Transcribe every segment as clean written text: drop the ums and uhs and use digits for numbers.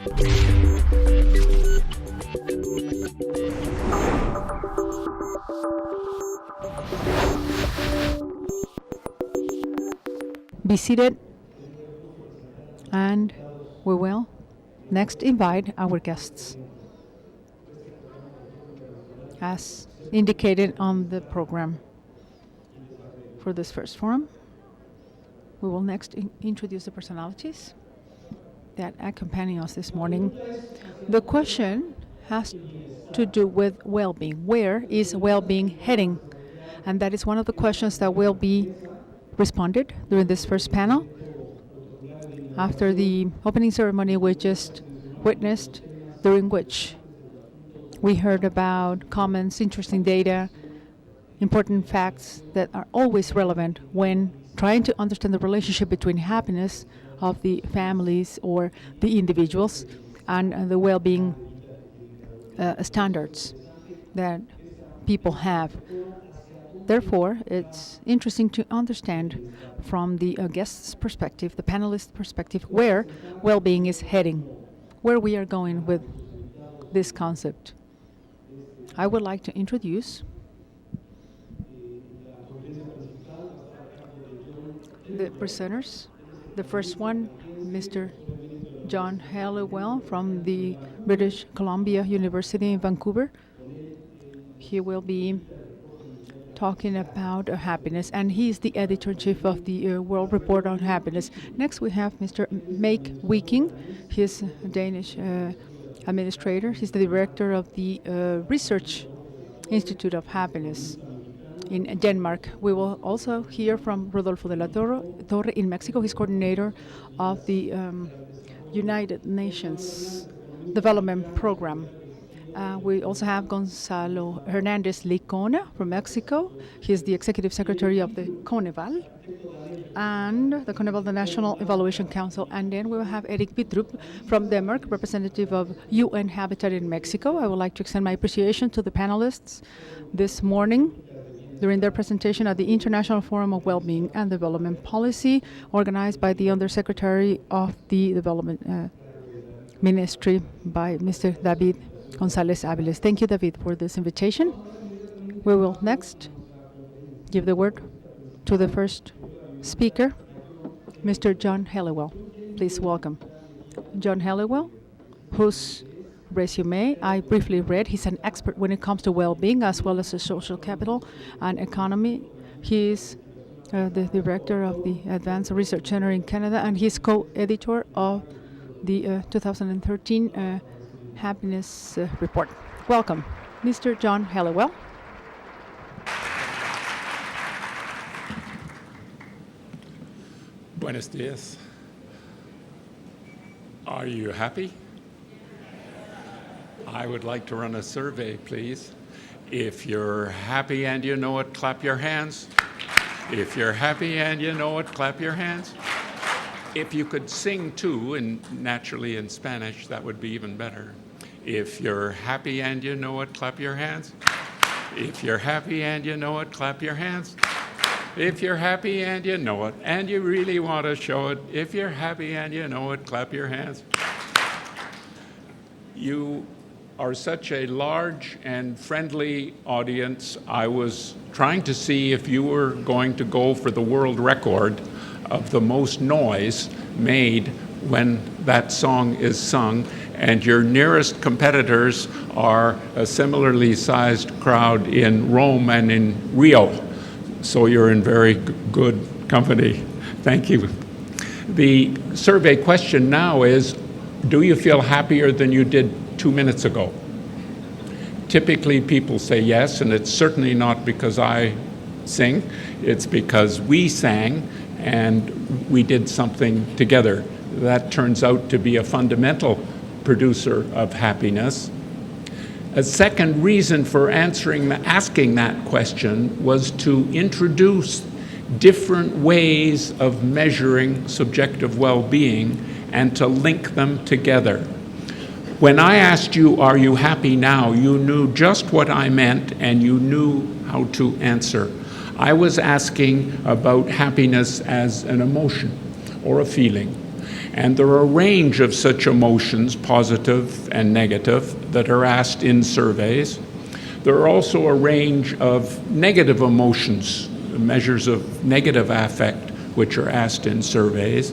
Be seated, and we will next invite our guests. As indicated on the program for this first forum, we will next introduce the personalities that accompany us this morning. The question has to do with well-being. Where is well-being heading? And that is one of the questions that will be responded during this first panel. After the opening ceremony we just witnessed, during which we heard about comments, interesting data, important facts that are always relevant when trying to understand the relationship between happiness of the families or the individuals and the well-being standards that people have. Therefore, it's interesting to understand from the guest's perspective, the panelist's perspective, where well-being is heading, where we are going with this concept. I would like to introduce the presenters. The first one, Mr. John Halliwell from the British Columbia University in Vancouver. He will be talking about happiness, and he is the editor-in-chief of the World Report on Happiness. Next, we have Mr. Make Wiking. He is a Danish administrator. He's the director of the Research Institute of Happiness in Denmark. We will also hear from Rodolfo de la Torre in Mexico. He's coordinator of the United Nations Development Program. We also have Gonzalo Hernandez Licona from Mexico. He is the executive secretary of the Coneval, the National Evaluation Council. And then we will have Erik Vidrup from Denmark, representative of UN Habitat in Mexico. I would like to extend my appreciation to the panelists this morning during their presentation at the International Forum of Wellbeing and Development Policy, organized by the Undersecretary of the Development Ministry by Mr. David González Áviles. Thank you, David, for this invitation. We will next give the word to the first speaker, Mr. John Halliwell. Please welcome John Halliwell, whose resume I briefly read. He's an expert when it comes to well-being as well as the social capital and economy. He is the director of the Advanced Research Center in Canada, and he's co-editor of the 2013 Happiness Report. Welcome, Mr. John Halliwell. Buenos dias. Are you happy? I would like to run a survey, please. If you're happy and you know it, clap your hands. If you're happy and you know it, clap your hands. If you could sing too, and naturally in Spanish, that would be even better. If you're happy and you know it, clap your hands. If you're happy and you know it, clap your hands. If you're happy and you know it, and you really want to show it, if you're happy and you know it, clap your hands. You are such a large and friendly audience. I was trying to see if you were going to go for the world record of the most noise made when that song is sung, and your nearest competitors are a similarly sized crowd in Rome and in Rio. So you're in very good company. Thank you. The survey question now is, do you feel happier than you did 2 minutes ago? Typically people say yes, and it's certainly not because I sing, it's because we sang and we did something together. That turns out to be a fundamental producer of happiness. A second reason for asking that question was to introduce different ways of measuring subjective well-being and to link them together. When I asked you, are you happy now, you knew just what I meant and you knew how to answer. I was asking about happiness as an emotion or a feeling. And there are a range of such emotions, positive and negative, that are asked in surveys. There are also a range of negative emotions, measures of negative affect, which are asked in surveys.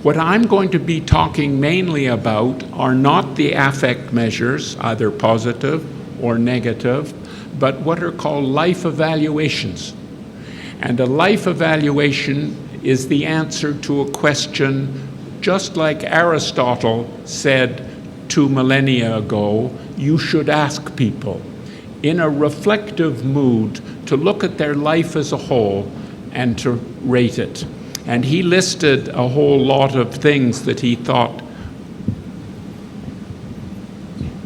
What I'm going to be talking mainly about are not the affect measures, either positive or negative, but what are called life evaluations. And a life evaluation is the answer to a question, just like Aristotle said 2 millennia ago, you should ask people in a reflective mood to look at their life as a whole and to rate it. And he listed a whole lot of things that he thought.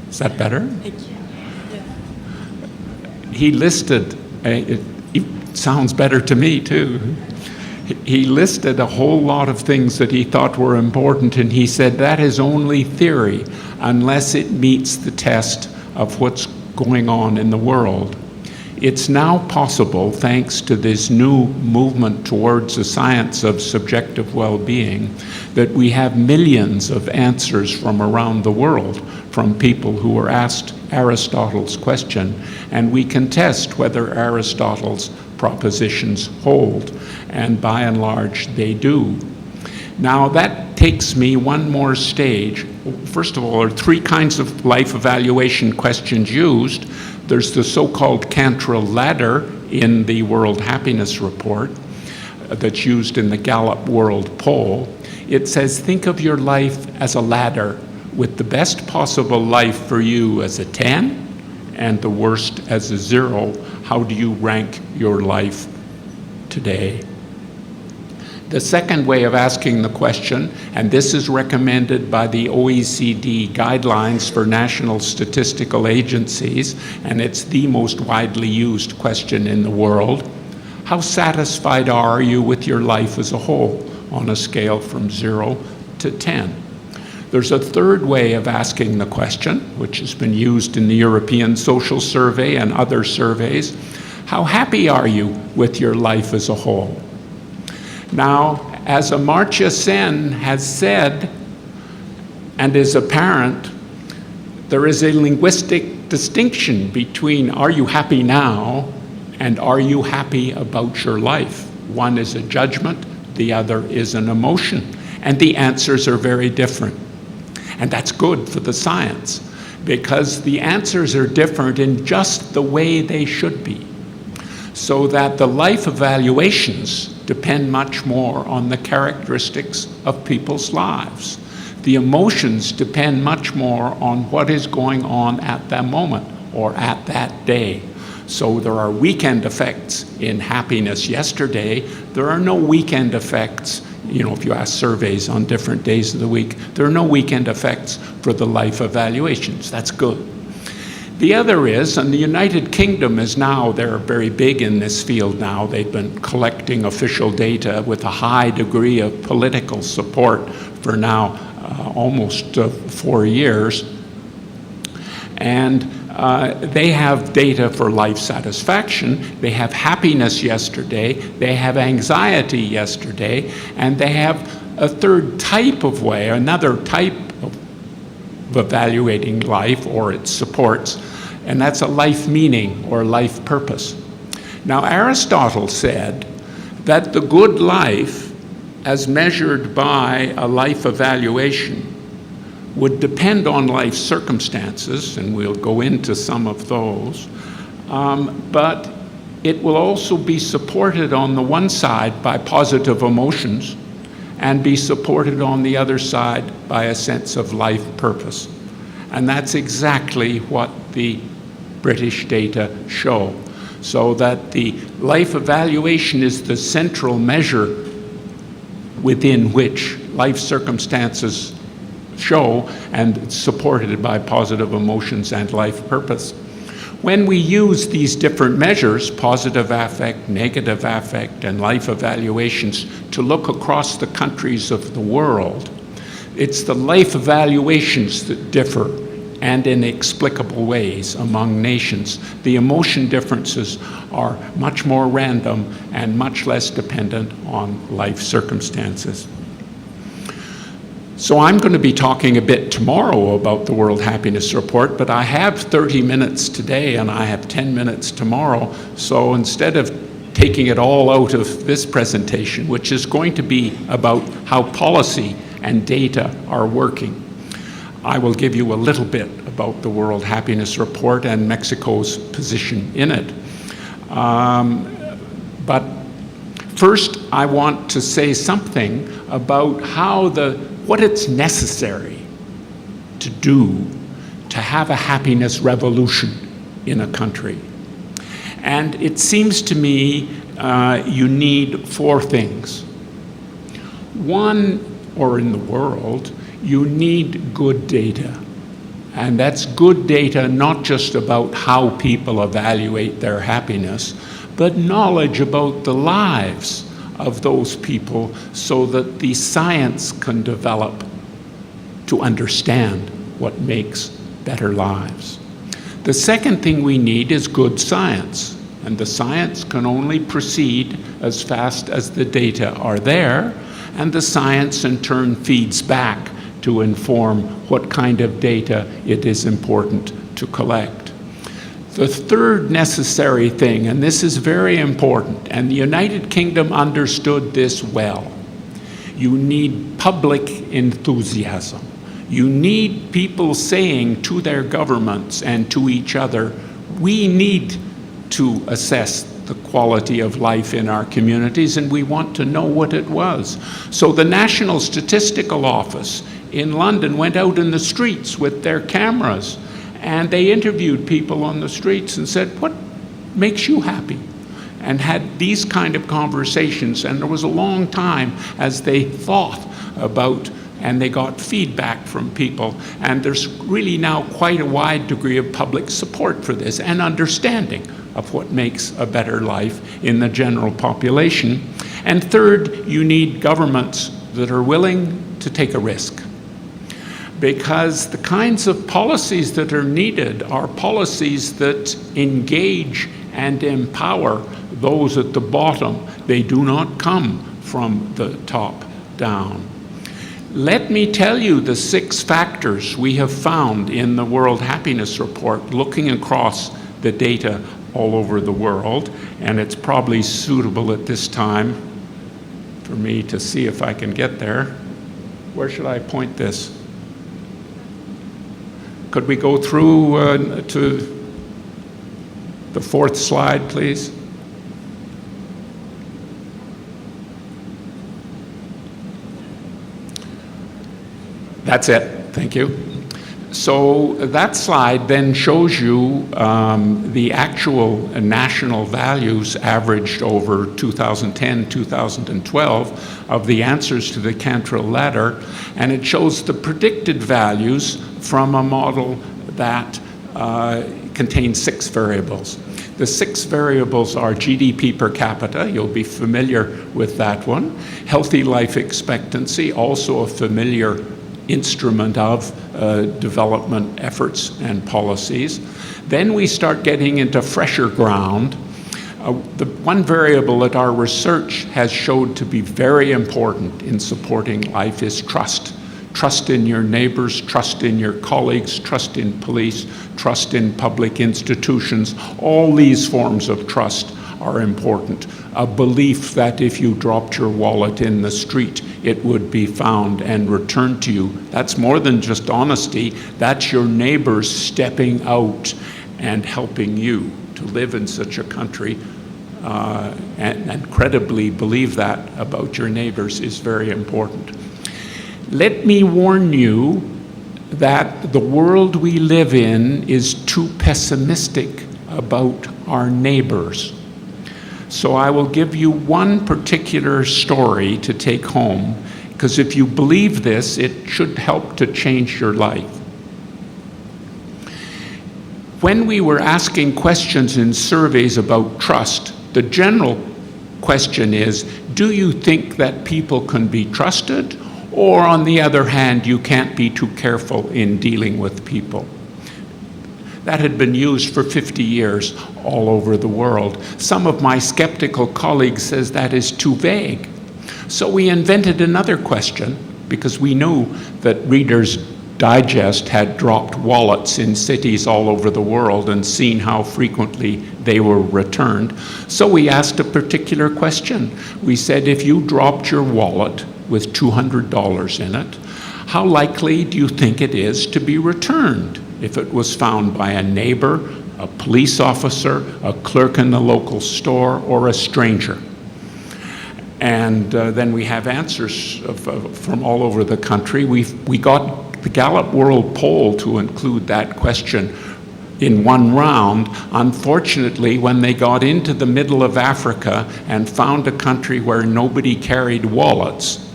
Is that better? He listed, it sounds better to me too. He listed a whole lot of things that he thought were important, and he said that is only theory unless it meets the test of what's going on in the world. It's now possible, thanks to this new movement towards a science of subjective well-being, that we have millions of answers from around the world from people who were asked Aristotle's question, and we can test whether Aristotle's propositions hold, and by and large they do. Now that takes me one more stage. First of all, there are 3 kinds of life evaluation questions used. There's the so-called Cantrell ladder in the World Happiness Report that's used in the Gallup World Poll. It says, think of your life as a ladder with the best possible life for you as a 10 and the worst as a 0. How do you rank your life today? The second way of asking the question, and this is recommended by the OECD guidelines for national statistical agencies, and it's the most widely used question in the world, how satisfied are you with your life as a whole on a scale from 0 to 10? There's a third way of asking the question, which has been used in the European Social Survey and other surveys. How happy are you with your life as a whole? Now, as Amartya Sen has said, and is apparent, there is a linguistic distinction between are you happy now and are you happy about your life? One is a judgment, the other is an emotion, and the answers are very different. And that's good for the science, because the answers are different in just the way they should be. So that the life evaluations depend much more on the characteristics of people's lives. The emotions depend much more on what is going on at that moment or at that day. So there are weekend effects in happiness yesterday. There are no weekend effects, if you ask surveys on different days of the week, there are no weekend effects for the life evaluations. That's good. The other is, and the United Kingdom is now, they're very big in this field now. They've been collecting official data with a high degree of political support for now almost 4 years. And they have data for life satisfaction. They have happiness yesterday. They have anxiety yesterday. And they have a third type of way, another type of evaluating life or its supports, and that's a life meaning or life purpose. Now, Aristotle said that the good life, as measured by a life evaluation, would depend on life circumstances, and we'll go into some of those, but it will also be supported on the one side by positive emotions and be supported on the other side by a sense of life purpose. And that's exactly what the British data show. So that the life evaluation is the central measure within which life circumstances show, and it's supported by positive emotions and life purpose. When we use these different measures, positive affect, negative affect, and life evaluations, to look across the countries of the world, it's the life evaluations that differ, and in inexplicable ways among nations. The emotion differences are much more random and much less dependent on life circumstances. So I'm going to be talking a bit tomorrow about the World Happiness Report, but I have 30 minutes today and I have 10 minutes tomorrow. So instead of taking it all out of this presentation, which is going to be about how policy and data are working, I will give you a little bit about the World Happiness Report and Mexico's position in it. But first, I want to say something about what it's necessary to do to have a happiness revolution in a country. And it seems to me you need 4 things. One, or in the world, you need good data. And that's good data not just about how people evaluate their happiness, but knowledge about the lives of those people so that the science can develop to understand what makes better lives. The second thing we need is good science, and the science can only proceed as fast as the data are there, and the science in turn feeds back to inform what kind of data it is important to collect. The third necessary thing, and this is very important, and the United Kingdom understood this well, you need public enthusiasm. You need people saying to their governments and to each other, we need to assess the quality of life in our communities, and we want to know what it was. So the National Statistical Office in London went out in the streets with their cameras, and they interviewed people on the streets and said, what makes you happy? And had these kind of conversations, and there was a long time as they thought about, and they got feedback from people, and there's really now quite a wide degree of public support for this and understanding of what makes a better life in the general population. And third, you need governments that are willing to take a risk, because the kinds of policies that are needed are policies that engage and empower those at the bottom. They do not come from the top down. Let me tell you the 6 factors we have found in the World Happiness Report, looking across the data all over the world, and it's probably suitable at this time for me to see if I can get there. Where should I point this? Could we go through to the 4th slide, please? That's it, thank you. So that slide then shows you the actual national values averaged over 2010, 2012 of the answers to the Cantrell ladder, and it shows the predicted values from a model that contains 6 variables. The 6 variables are GDP per capita, you'll be familiar with that one. Healthy life expectancy, also a familiar instrument of development efforts and policies. Then we start getting into fresher ground. The one variable that our research has showed to be very important in supporting life is trust. Trust in your neighbors, trust in your colleagues, trust in police, trust in public institutions. All these forms of trust are important. A belief that if you dropped your wallet in the street, it would be found and returned to you. That's more than just honesty. That's your neighbors stepping out and helping you to live in such a country, and credibly believe that about your neighbors is very important. Let me warn you that the world we live in is too pessimistic about our neighbors. So I will give you one particular story to take home, because if you believe this, it should help to change your life. When we were asking questions in surveys about trust, the general question is, do you think that people can be trusted? Or on the other hand, you can't be too careful in dealing with people. That had been used for 50 years all over the world. Some of my skeptical colleagues says that is too vague. So we invented another question, because we knew that Reader's Digest had dropped wallets in cities all over the world and seen how frequently they were returned. So we asked a particular question. We said, if you dropped your wallet with $200 in it, how likely do you think it is to be returned if it was found by a neighbor, a police officer, a clerk in the local store, or a stranger? And then we have answers from all over the country. We got the Gallup World Poll to include that question in one round. Unfortunately, when they got into the middle of Africa and found a country where nobody carried wallets,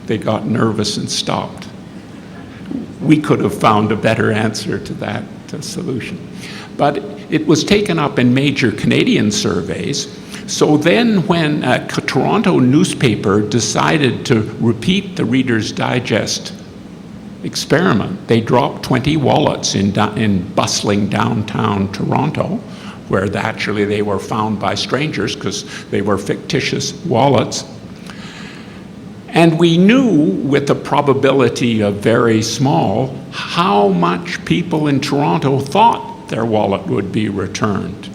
they got nervous and stopped. We could have found a better answer to that solution. But it was taken up in major Canadian surveys. So then when a Toronto newspaper decided to repeat the Reader's Digest experiment, they dropped 20 wallets in bustling downtown Toronto, where actually they were found by strangers because they were fictitious wallets. And we knew, with a probability of very small, how much people in Toronto thought their wallet would be returned.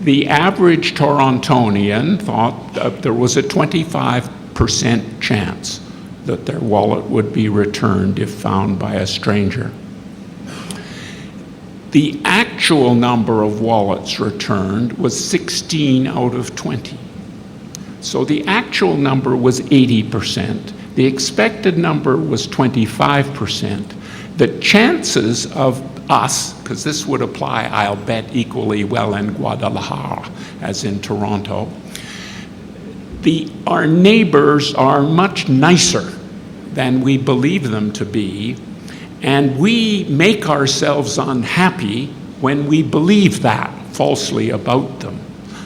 The average Torontonian thought that there was a 25% chance that their wallet would be returned if found by a stranger. The actual number of wallets returned was 16 out of 20. So the actual number was 80%. The expected number was 25%. The chances of us, because this would apply, I'll bet, equally well in Guadalajara as in Toronto, our neighbors are much nicer than we believe them to be, and we make ourselves unhappy when we believe that falsely about them.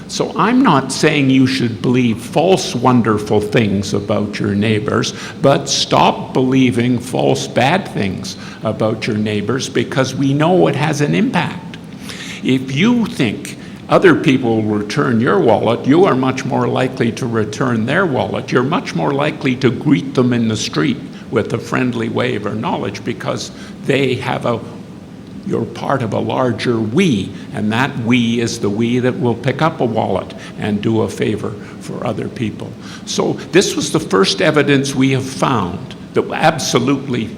So I'm not saying you should believe false wonderful things about your neighbors, but stop believing false bad things about your neighbors, because we know it has an impact. If you think other people will return your wallet, you are much more likely to return their wallet. You're much more likely to greet them in the street with a friendly wave or knowledge, because you're part of a larger we, and that we is the we that will pick up a wallet and do a favor for other people. So this was the first evidence we have found, that absolutely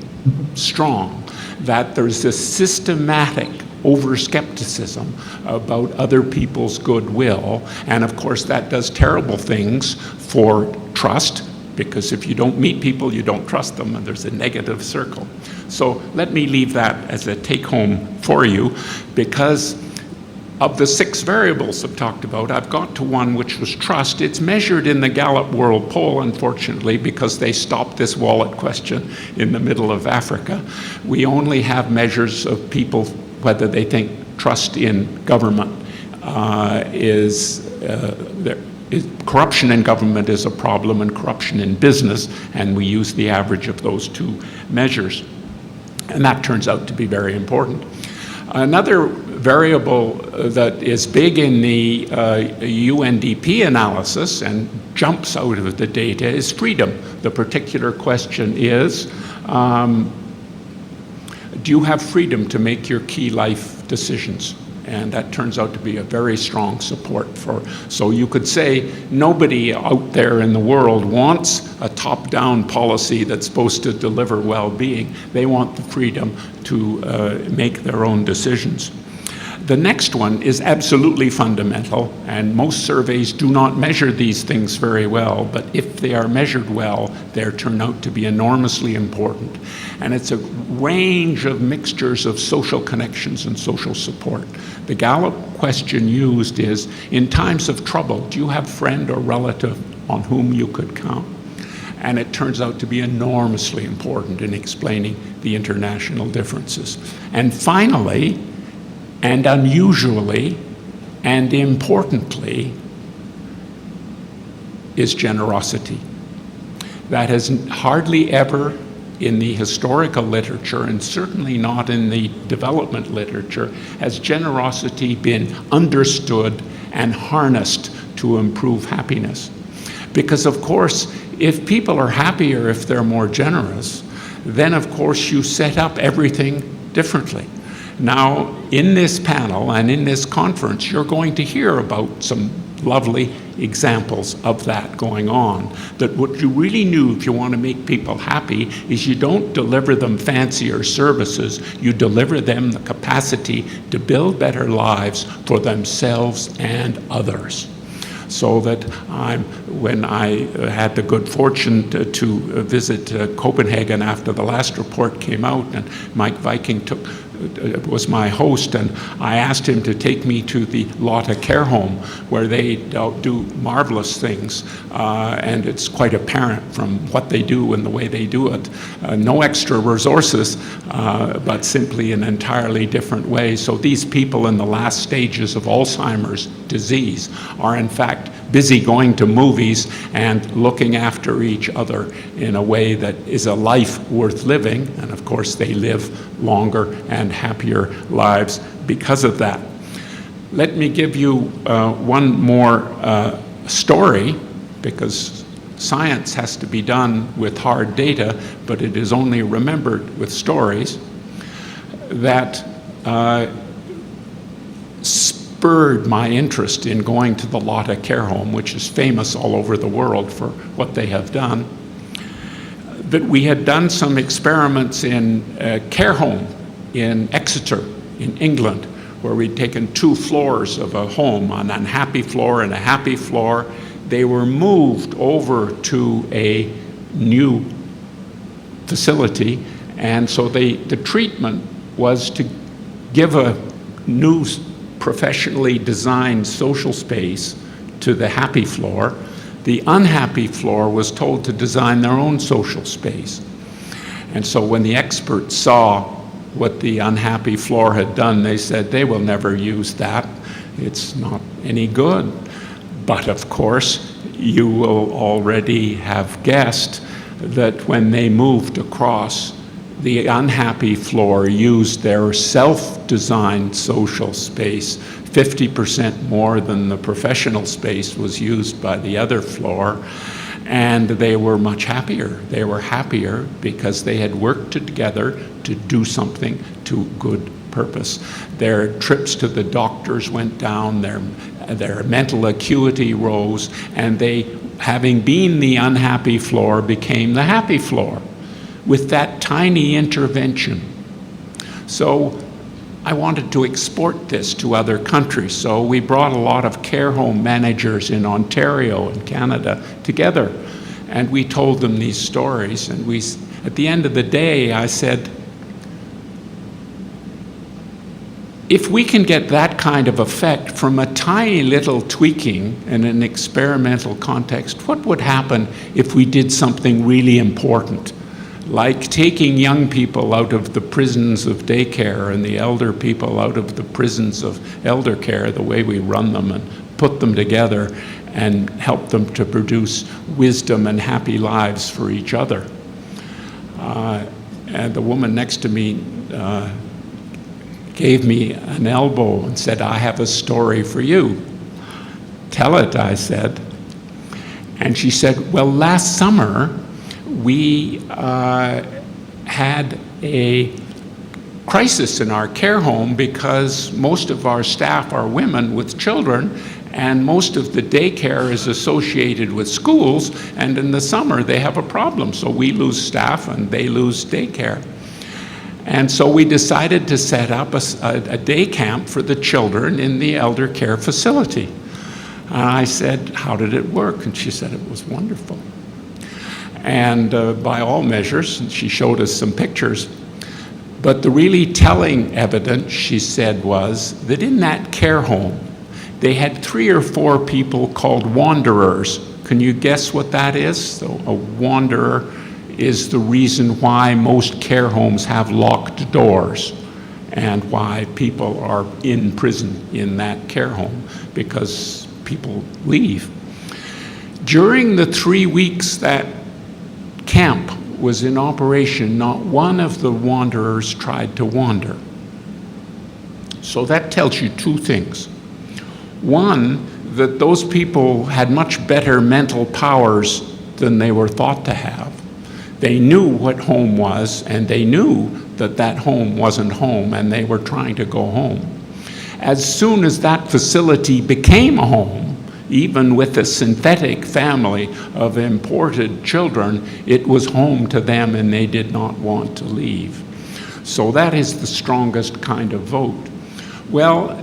strong, that there's this systematic over-skepticism about other people's goodwill, and of course that does terrible things for trust, because if you don't meet people, you don't trust them, and there's a negative circle. So let me leave that as a take-home for you, because of the 6 variables I've talked about, I've got to one which was trust. It's measured in the Gallup World Poll, unfortunately, because they stopped this wallet question in the middle of Africa. We only have measures of people, whether they think trust in government corruption in government is a problem, and corruption in business, and we use the average of those 2 measures. And that turns out to be very important. Another variable that is big in the UNDP analysis and jumps out of the data is freedom. The particular question is, do you have freedom to make your key life decisions? And that turns out to be a very strong support for. So you could say nobody out there in the world wants a top-down policy that's supposed to deliver well-being. They want the freedom to make their own decisions. The next one is absolutely fundamental, and most surveys do not measure these things very well, but if they are measured well, they turn out to be enormously important. And it's a range of mixtures of social connections and social support. The Gallup question used is, in times of trouble, do you have a friend or relative on whom you could count? And it turns out to be enormously important in explaining the international differences. And finally, and unusually, and importantly, is generosity. That has hardly ever in the historical literature, and certainly not in the development literature, has generosity been understood and harnessed to improve happiness. Because of course, If people are happier, if they're more generous, then of course you set up everything differently. Now, in this panel and in this conference, you're going to hear about some lovely examples of that going on. That what you really do if you want to make people happy is you don't deliver them fancier services, you deliver them the capacity to build better lives for themselves and others. So that when I had the good fortune to visit Copenhagen after the last report came out, and Mike Viking was my host, and I asked him to take me to the Lotte Care Home, where they do marvelous things, and it's quite apparent from what they do and the way they do it. No extra resources, but simply an entirely different way. So these people in the last stages of Alzheimer's disease are in fact busy going to movies and looking after each other in a way that is a life worth living, and of course they live longer and happier lives because of that. Let me give you one more story, because science has to be done with hard data, but it is only remembered with stories, that spurred my interest in going to the Lotte Care Home, which is famous all over the world for what they have done. That we had done some experiments in a care home in Exeter, in England, where we'd taken 2 floors of a home, an unhappy floor and a happy floor. They were moved over to a new facility, and so the treatment was to give a new professionally designed social space to the happy floor. The unhappy floor was told to design their own social space. And so when the experts saw what the unhappy floor had done, they said they will never use that. It's not any good. But of course, you will already have guessed that when they moved across, the unhappy floor used their self-designed social space 50% more than the professional space was used by the other floor, and they were much happier. They were happier because they had worked together to do something to good purpose. Their trips to the doctors went down, their mental acuity rose, and they, having been the unhappy floor, became the happy floor with that tiny intervention. So I wanted to export this to other countries, so we brought a lot of care home managers in Ontario and Canada together, and we told them these stories. And at the end of the day, I said, if we can get that kind of effect from a tiny little tweaking in an experimental context, what would happen if we did something really important? Like taking young people out of the prisons of daycare and the elder people out of the prisons of elder care, the way we run them, and put them together and help them to produce wisdom and happy lives for each other. And the woman next to me gave me an elbow and said, "I have a story for you." "Tell it," I said. And she said, "Well, last summer, we had a crisis in our care home because most of our staff are women with children, and most of the daycare is associated with schools, and in the summer they have a problem, so we lose staff and they lose daycare. And so we decided to set up a day camp for the children in the elder care facility." And I said, "How did it work?" And she said, "It was wonderful." And by all measures, and she showed us some pictures, but the really telling evidence, she said, was that in that care home, they had 3 or 4 people called wanderers. Can you guess what that is? So a wanderer is the reason why most care homes have locked doors and why people are in prison in that care home, because people leave. During the 3 weeks that camp was in operation, not one of the wanderers tried to wander. So that tells you 2 things. One, that those people had much better mental powers than they were thought to have. They knew what home was, and they knew that that home wasn't home, and they were trying to go home. As soon as that facility became a home, even with a synthetic family of imported children, it was home to them and they did not want to leave. So that is the strongest kind of vote. Well,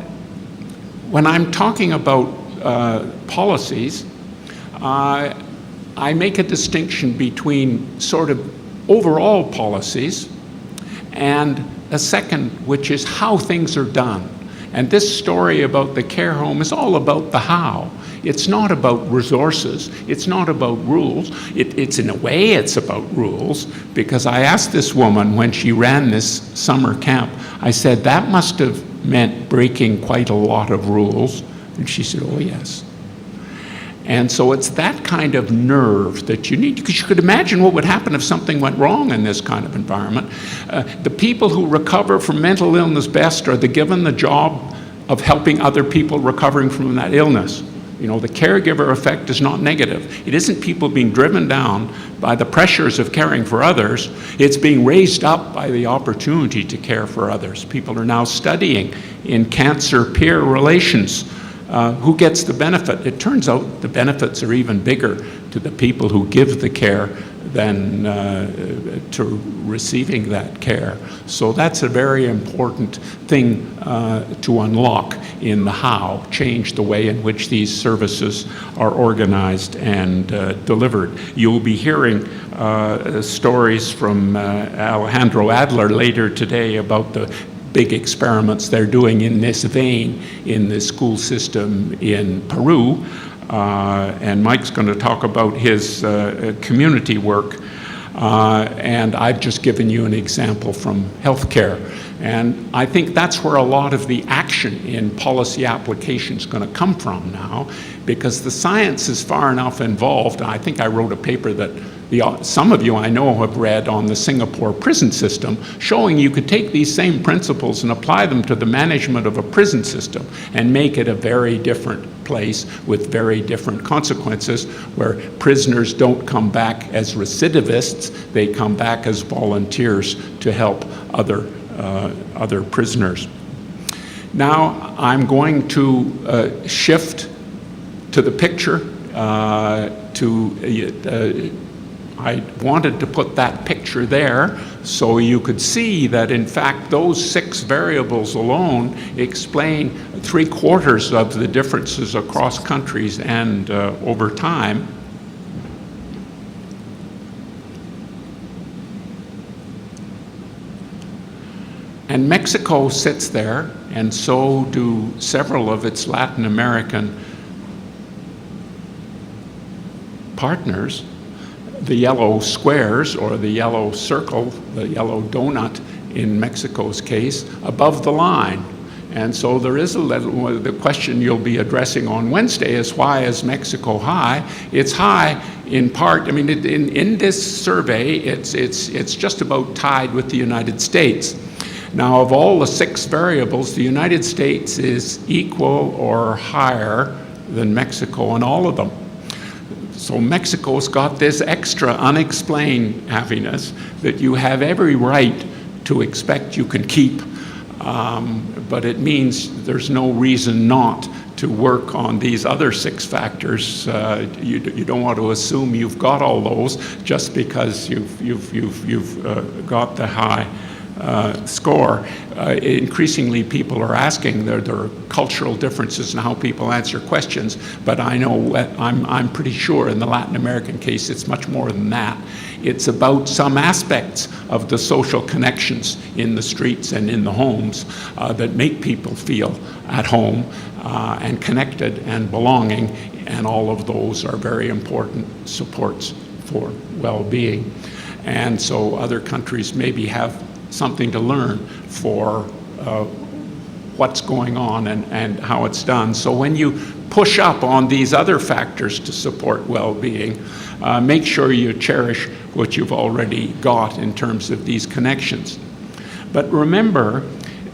when I'm talking about policies, I make a distinction between sort of overall policies and a second, which is how things are done. And this story about the care home is all about the how. It's not about resources. It's not about rules. It's in a way, it's about rules, because I asked this woman when she ran this summer camp, I said, that must have meant breaking quite a lot of rules. And she said, oh, yes. And so it's that kind of nerve that you need, because you could imagine what would happen if something went wrong in this kind of environment. The people who recover from mental illness best are given the job of helping other people recovering from that illness. You know, the caregiver effect is not negative. It isn't people being driven down by the pressures of caring for others. It's being raised up by the opportunity to care for others. People are now studying in cancer peer relations who gets the benefit. It turns out the benefits are even bigger to the people who give the care than to receiving that care. So that's a very important thing to unlock in the how, change the way in which these services are organized and delivered. You'll be hearing stories from Alejandro Adler later today about the big experiments they're doing in this vein in the school system in Peru. And Mike's going to talk about his community work. And I've just given you an example from healthcare. And I think that's where a lot of the action in policy application is going to come from now, because the science is far enough involved. I think I wrote a paper that some of you I know have read on the Singapore prison system, showing you could take these same principles and apply them to the management of a prison system and make it a very different place with very different consequences, where prisoners don't come back as recidivists, they come back as volunteers to help other prisoners. Now I'm going to shift to the picture. I wanted to put that picture there so you could see that, in fact, those 6 variables alone explain 3/4 of the differences across countries and over time. And Mexico sits there, and so do several of its Latin American partners. The yellow squares, or the yellow circle, the yellow donut in Mexico's case, above the line. And so there is the question you'll be addressing on Wednesday is, why is Mexico high? It's high in part, I mean, in this survey, it's just about tied with the United States. Now, of all the 6 variables, the United States is equal or higher than Mexico in all of them. So Mexico's got this extra unexplained happiness that you have every right to expect you can keep, but it means there's no reason not to work on these other 6 factors. You don't want to assume you've got all those just because you've got the high score. Increasingly, people are asking, there are cultural differences in how people answer questions, but I know, I'm pretty sure in the Latin American case, it's much more than that. It's about some aspects of the social connections in the streets and in the homes that make people feel at home and connected and belonging, and all of those are very important supports for well-being. And so other countries maybe have something to learn for what's going on and how it's done. So when you push up on these other factors to support well-being, make sure you cherish what you've already got in terms of these connections. But remember,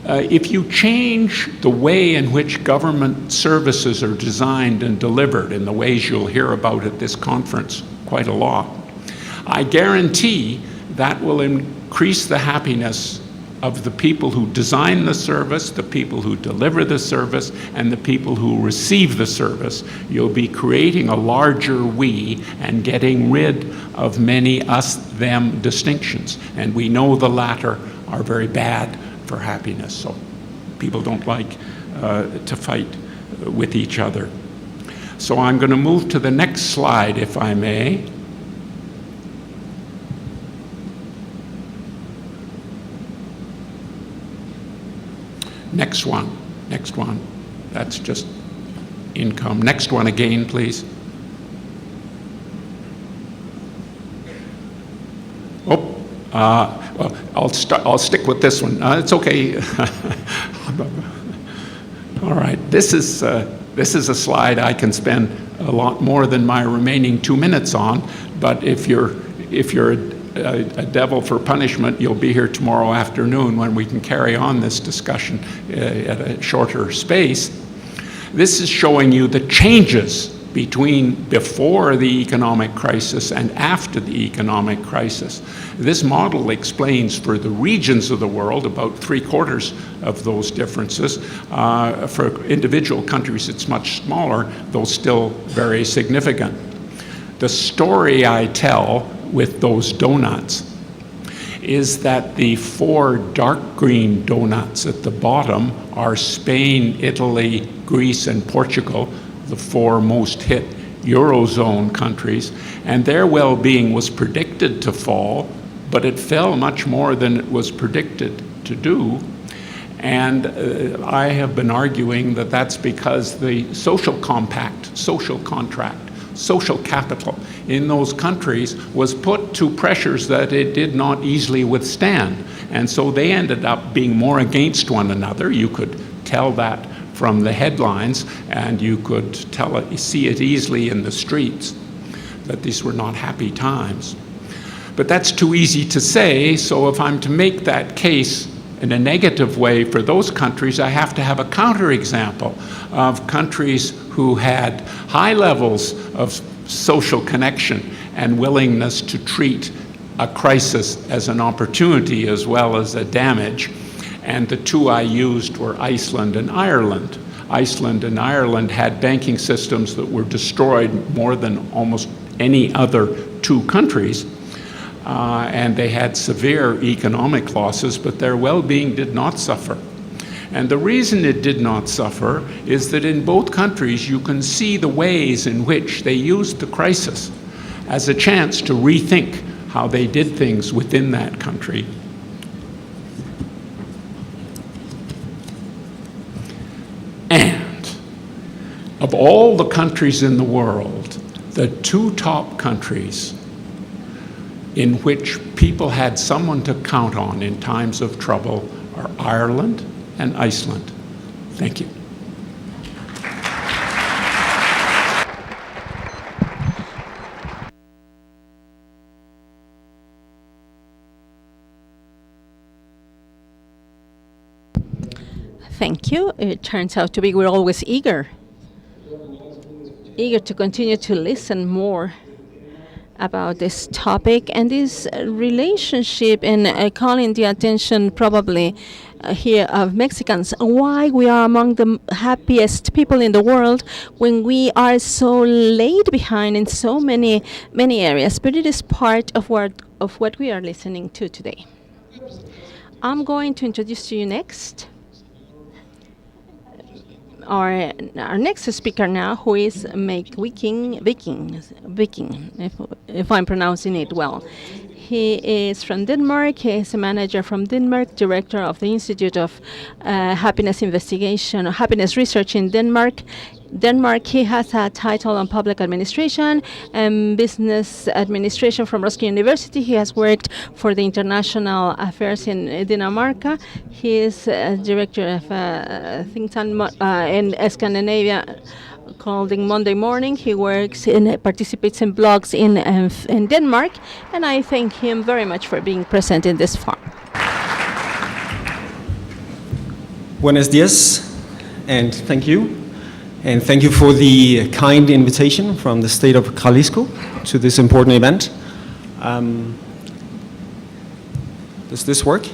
if you change the way in which government services are designed and delivered in the ways you'll hear about at this conference, quite a lot. I guarantee that will increase the happiness of the people who design the service, the people who deliver the service, and the people who receive the service. You'll be creating a larger we and getting rid of many us-them distinctions. And we know the latter are very bad for happiness, so people don't like to fight with each other. So I'm going to move to the next slide, if I may. Next one. That's just income. Next one again, please. Well, I'll stick with this one. It's okay. All right. This is a slide I can spend a lot more than my remaining 2 minutes on. But if you're a devil for punishment, you'll be here tomorrow afternoon when we can carry on this discussion at a shorter space. This is showing you the changes between before the economic crisis and after the economic crisis. This model explains for the regions of the world about 3/4 of those differences. For individual countries, it's much smaller, though still very significant. The story I tell with those donuts is that the 4 dark green donuts at the bottom are Spain, Italy, Greece, and Portugal, the 4 most hit Eurozone countries, and their well-being was predicted to fall, but it fell much more than it was predicted to do. And I have been arguing that that's because the social compact, social contract, social capital in those countries was put to pressures that it did not easily withstand. And so they ended up being more against one another. You could tell that from the headlines, and you could see it easily in the streets, that these were not happy times. But that's too easy to say, so if I'm to make that case in a negative way for those countries, I have to have a counterexample of countries who had high levels of social connection and willingness to treat a crisis as an opportunity as well as a damage. And the 2 I used were Iceland and Ireland. Iceland and Ireland had banking systems that were destroyed more than almost any other 2 countries. And they had severe economic losses, but their well-being did not suffer. And the reason it did not suffer is that in both countries you can see the ways in which they used the crisis as a chance to rethink how they did things within that country. And of all the countries in the world, the 2 top countries in which people had someone to count on in times of trouble are Ireland and Iceland. Thank you. Thank you. It turns out to be we're always eager to continue to listen more about this topic and this relationship, and calling the attention probably here of Mexicans, why we are among the happiest people in the world when we are so laid behind in so many areas. But it is part of what we are listening to today. I'm going to introduce to you next our next speaker now, who is Viking, if I'm pronouncing it well. He is from Denmark. He is a manager from Denmark, director of the Institute of Happiness Investigation, Happiness Research in Denmark. He has a title on public administration and business administration from Roskilde University. He has worked for the international affairs in Denmark. He is director of a think tank in Scandinavia called Monday Morning. He participates in blogs in Denmark, and I thank him very much for being present in this forum. Buenos días, and thank you. and thank you for the kind invitation from the state of Jalisco to this important event. Does this work?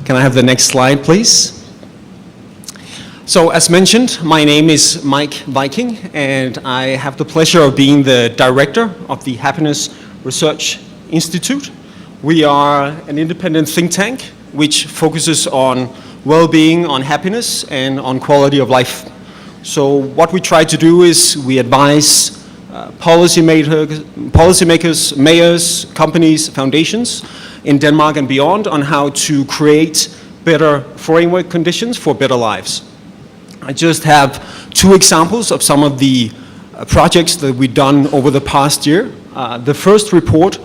Can I have the next slide, please? So, as mentioned, my name is Mike Viking, and I have the pleasure of being the director of the Happiness Research Institute. We are an independent think tank which focuses on well-being, on happiness, and on quality of life. So what we try to do is we advise policymakers, mayors, companies, foundations in Denmark and beyond on how to create better framework conditions for better lives. I just have two examples of some of the projects that we've done over the past year. The first report,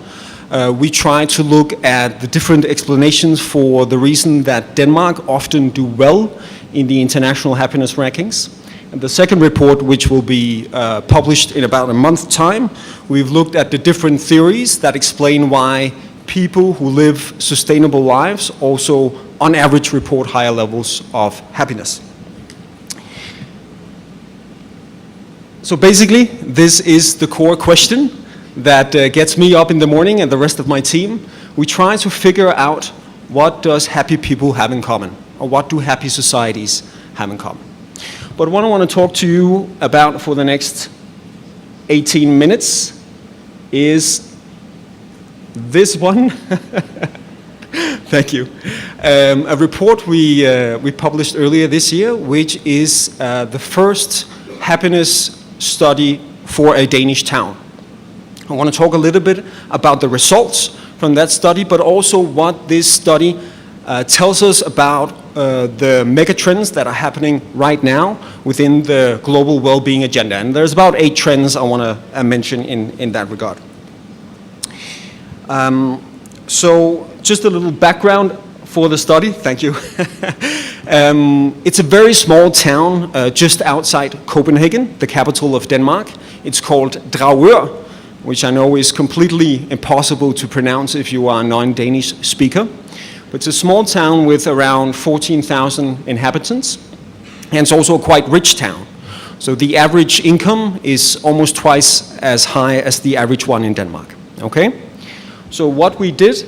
we try to look at the different explanations for the reason that Denmark often do well in the international happiness rankings. And the second report, which will be published in about a month's time, we've looked at the different theories that explain why people who live sustainable lives also on average report higher levels of happiness. So basically, this is the core question that gets me up in the morning and the rest of my team. We try to figure out what does happy people have in common, or what do happy societies have in common. But what I want to talk to you about for the next 18 minutes is this one. Thank you. A report we published earlier this year, which is the first happiness study for a Danish town. I want to talk a little bit about the results from that study, but also what this study tells us about the megatrends that are happening right now within the global well-being agenda. And there's about 8 trends I want to mention in that regard. So just a little background for the study. Thank you. It's a very small town just outside Copenhagen, the capital of Denmark. It's called Dragør, which I know is completely impossible to pronounce if you are a non-Danish speaker. But it's a small town with around 14,000 inhabitants, and it's also a quite rich town. So the average income is almost twice as high as the average one in Denmark. Okay? So what we did,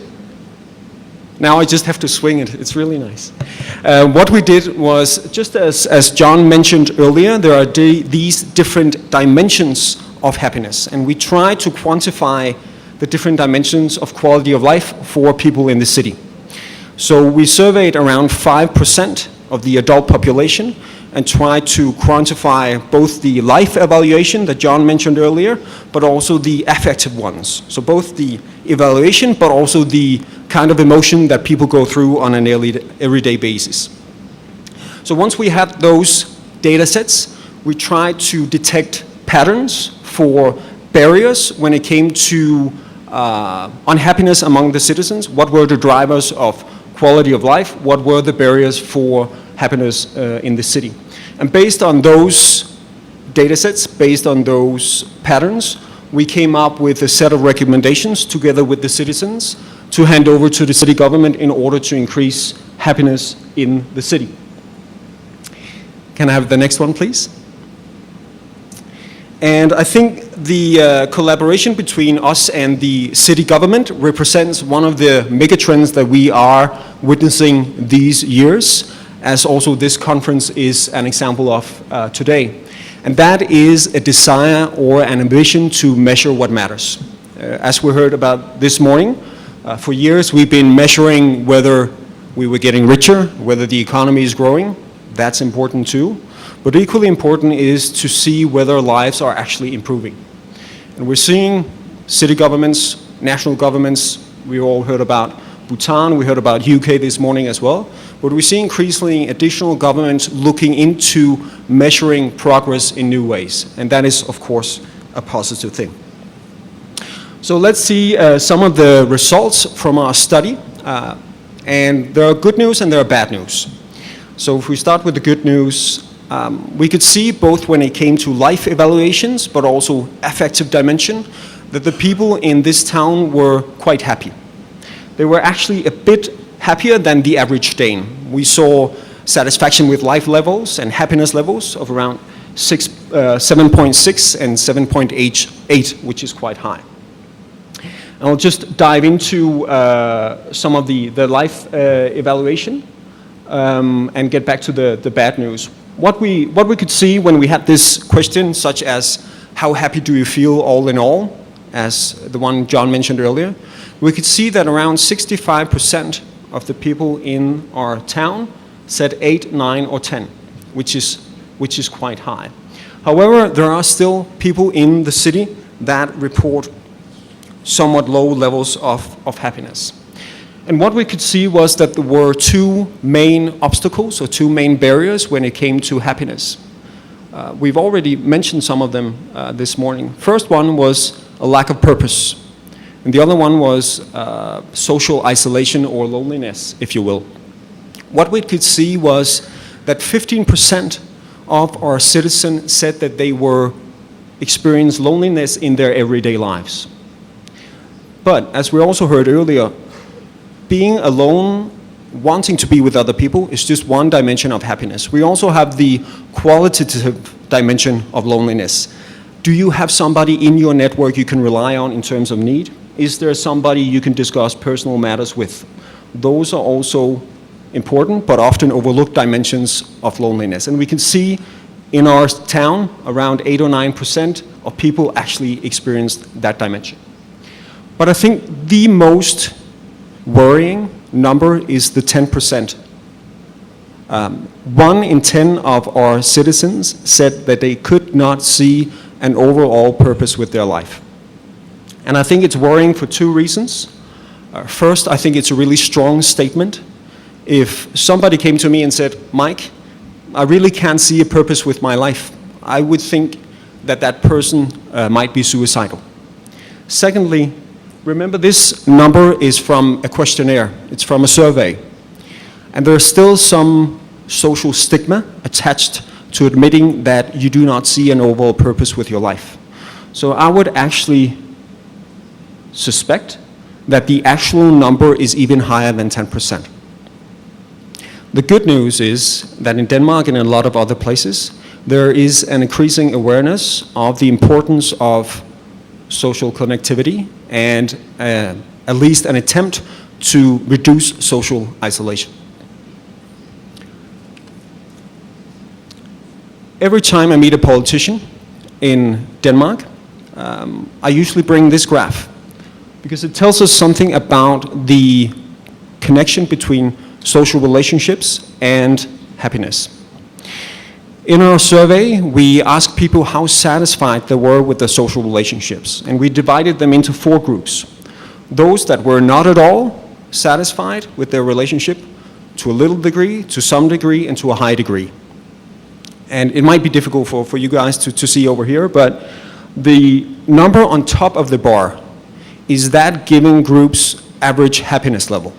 now I just have to swing it, it's really nice. What we did was, just as John mentioned earlier, there are these different dimensions of happiness, and we try to quantify the different dimensions of quality of life for people in the city. So we surveyed around 5% of the adult population and tried to quantify both the life evaluation that John mentioned earlier, but also the affective ones. So both the evaluation, but also the kind of emotion that people go through on an everyday basis. So once we had those data sets, we tried to detect patterns for barriers when it came to unhappiness among the citizens. What were the drivers of quality of life? What were the barriers for happiness in the city? And based on those data sets, based on those patterns, we came up with a set of recommendations together with the citizens to hand over to the city government in order to increase happiness in the city. Can I have the next one, please? And I think the collaboration between us and the city government represents one of the megatrends that we are witnessing these years, as also this conference is an example of today. And that is a desire or an ambition to measure what matters. As we heard about this morning, for years we've been measuring whether we were getting richer, whether the economy is growing. That's important too. But equally important is to see whether lives are actually improving. And we're seeing city governments, national governments, we all heard about Bhutan, we heard about UK this morning as well, but we see increasingly additional governments looking into measuring progress in new ways. And that is, of course, a positive thing. So let's see some of the results from our study. And there are good news and there are bad news. So if we start with the good news, we could see both when it came to life evaluations, but also affective dimension, that the people in this town were quite happy. They were actually a bit happier than the average Dane. We saw satisfaction with life levels and happiness levels of around 7.6 and 7.8, which is quite high. I'll just dive into some of the life evaluation and get back to the bad news. What we could see when we had this question, such as how happy do you feel all in all, as the one John mentioned earlier, we could see that around 65% of the people in our town said 8, 9, or 10, which is quite high. However, there are still people in the city that report somewhat low levels of happiness. And what we could see was that there were two main obstacles or two main barriers when it came to happiness. We've already mentioned some of them this morning. First one was a lack of purpose. And the other one was social isolation or loneliness, if you will. What we could see was that 15% of our citizens said that they were experiencing loneliness in their everyday lives. But as we also heard earlier, being alone, wanting to be with other people is just one dimension of happiness. We also have the qualitative dimension of loneliness. Do you have somebody in your network you can rely on in terms of need? Is there somebody you can discuss personal matters with? Those are also important but often overlooked dimensions of loneliness. And we can see in our town around 8 or 9% of people actually experienced that dimension. But I think the most worrying number is the 10%. 1 in 10 of our citizens said that they could not see an overall purpose with their life. And I think it's worrying for two reasons. First, I think it's a really strong statement. If somebody came to me and said, Mike, I really can't see a purpose with my life, I would think that that person might be suicidal. Secondly, remember this number is from a questionnaire. It's from a survey. And there's still some social stigma attached to admitting that you do not see an overall purpose with your life. So I would actually suspect that the actual number is even higher than 10%. The good news is that in Denmark and in a lot of other places, there is an increasing awareness of the importance of social connectivity and at least an attempt to reduce social isolation. Every time I meet a politician in Denmark, I usually bring this graph because it tells us something about the connection between social relationships and happiness. In our survey, we asked people how satisfied they were with their social relationships, and we divided them into 4 groups. Those that were not at all satisfied with their relationship, to a little degree, to some degree, and to a high degree. And it might be difficult for you guys to see over here, but the number on top of the bar is that given group's average happiness level.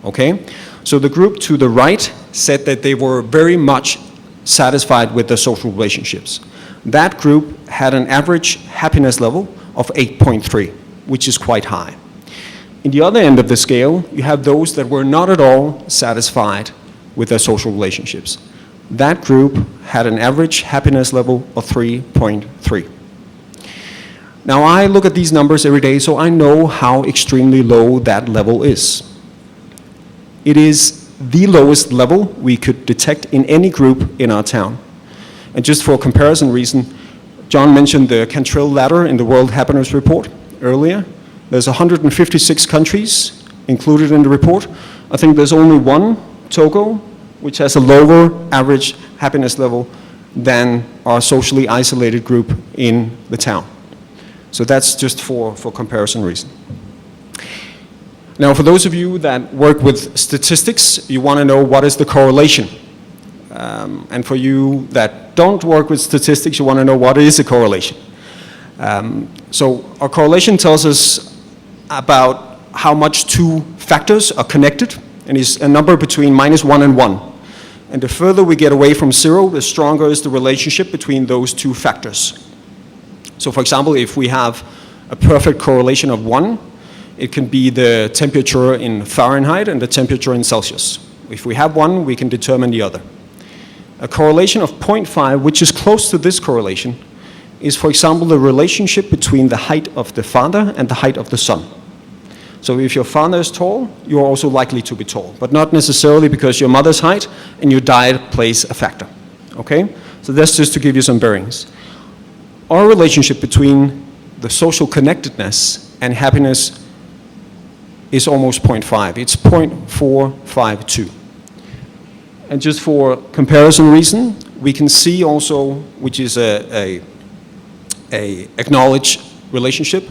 Okay? So the group to the right said that they were very much satisfied with their social relationships. That group had an average happiness level of 8.3, which is quite high. In the other end of the scale, you have those that were not at all satisfied with their social relationships. That group had an average happiness level of 3.3. Now I look at these numbers every day, so I know how extremely low that level is. It is the lowest level we could detect in any group in our town. And just for comparison reason, John mentioned the Cantrell ladder in the World Happiness Report earlier. There's 156 countries included in the report. I think there's only one, Togo, which has a lower average happiness level than our socially isolated group in the town. So that's just for comparison reason. Now, for those of you that work with statistics, you want to know what is the correlation. And for you that don't work with statistics, you want to know what is a correlation. So our correlation tells us about how much 2 factors are connected, and is a number between -1 and 1. And the further we get away from 0, the stronger is the relationship between those 2 factors. So for example, if we have a perfect correlation of 1, it can be the temperature in Fahrenheit and the temperature in Celsius. If we have one, we can determine the other. A correlation of 0.5, which is close to this correlation, is, for example, the relationship between the height of the father and the height of the son. So if your father is tall, you're also likely to be tall, but not necessarily because your mother's height and your diet plays a factor. Okay? So that's just to give you some bearings. Our relationship between the social connectedness and happiness is almost 0.5. It's 0.452. And just for comparison reason, we can see also, which is a acknowledged relationship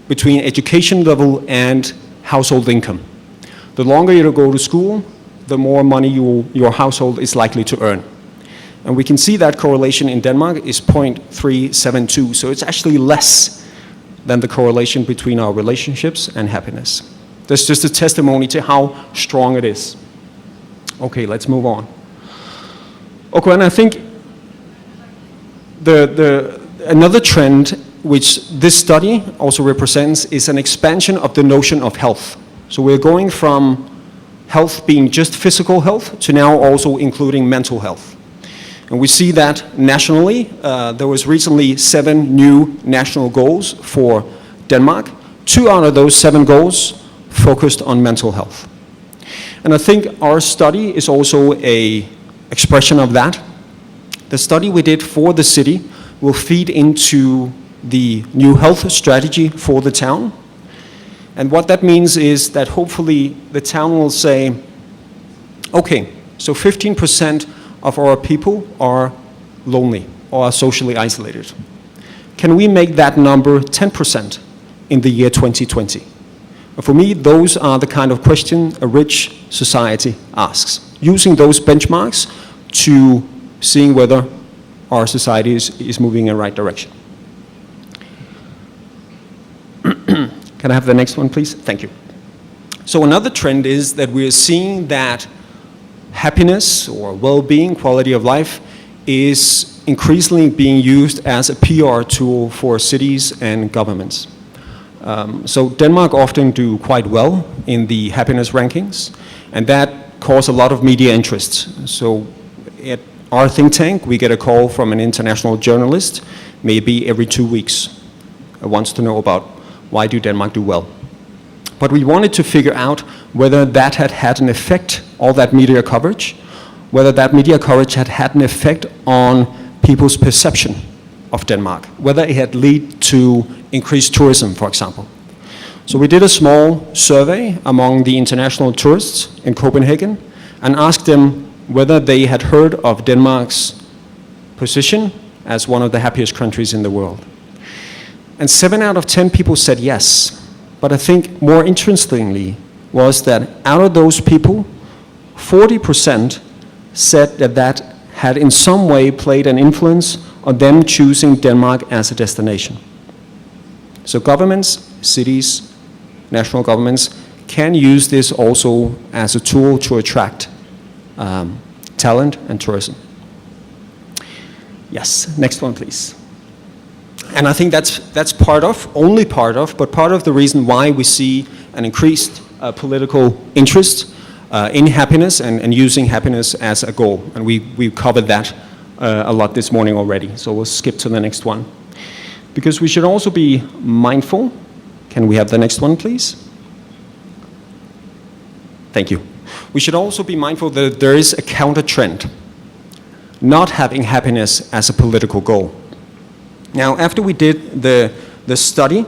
between education level and household income. The longer you go to school, the more money your household is likely to earn. And we can see that correlation in Denmark is 0.372, so it's actually less than the correlation between our relationships and happiness. That's just a testimony to how strong it is. Okay, let's move on. Okay, and I think another trend which this study also represents is an expansion of the notion of health. So we're going from health being just physical health to now also including mental health. And we see that nationally. There was recently 7 new national goals for Denmark. 2 out of those 7 goals focused on mental health. And I think our study is also an expression of that. The study we did for the city will feed into the new health strategy for the town. And what that means is that hopefully the town will say, okay, so 15% of our people are lonely or are socially isolated. Can we make that number 10% in the year 2020? And for me, those are the kind of questions a rich society asks, using those benchmarks to seeing whether our society is moving in the right direction. Can I have the next one, please? Thank you. So another trend is that we are seeing that happiness or well-being, quality of life, is increasingly being used as a PR tool for cities and governments. So Denmark often do quite well in the happiness rankings, and that causes a lot of media interest. So at our think tank, we get a call from an international journalist, maybe every 2 weeks, who wants to know about why do Denmark do well. But we wanted to figure out whether that had had an effect, all that media coverage, whether that media coverage had had an effect on people's perception of Denmark, whether it had led to increased tourism, for example. So we did a small survey among the international tourists in Copenhagen and asked them whether they had heard of Denmark's position as one of the happiest countries in the world. And 7 out of 10 people said yes. But I think more interestingly was that out of those people, 40% said that that had in some way played an influence on them choosing Denmark as a destination. So governments, cities, national governments can use this also as a tool to attract talent and tourism. Yes, next one please. And I think that's part of, only part of, but part of the reason why we see an increased political interest in happiness and using happiness as a goal. And we covered that a lot this morning already, so we'll skip to the next one. Because we should also be mindful. Can we have the next one, please? Thank you. We should also be mindful that there is a counter trend, not having happiness as a political goal. Now, after we did the study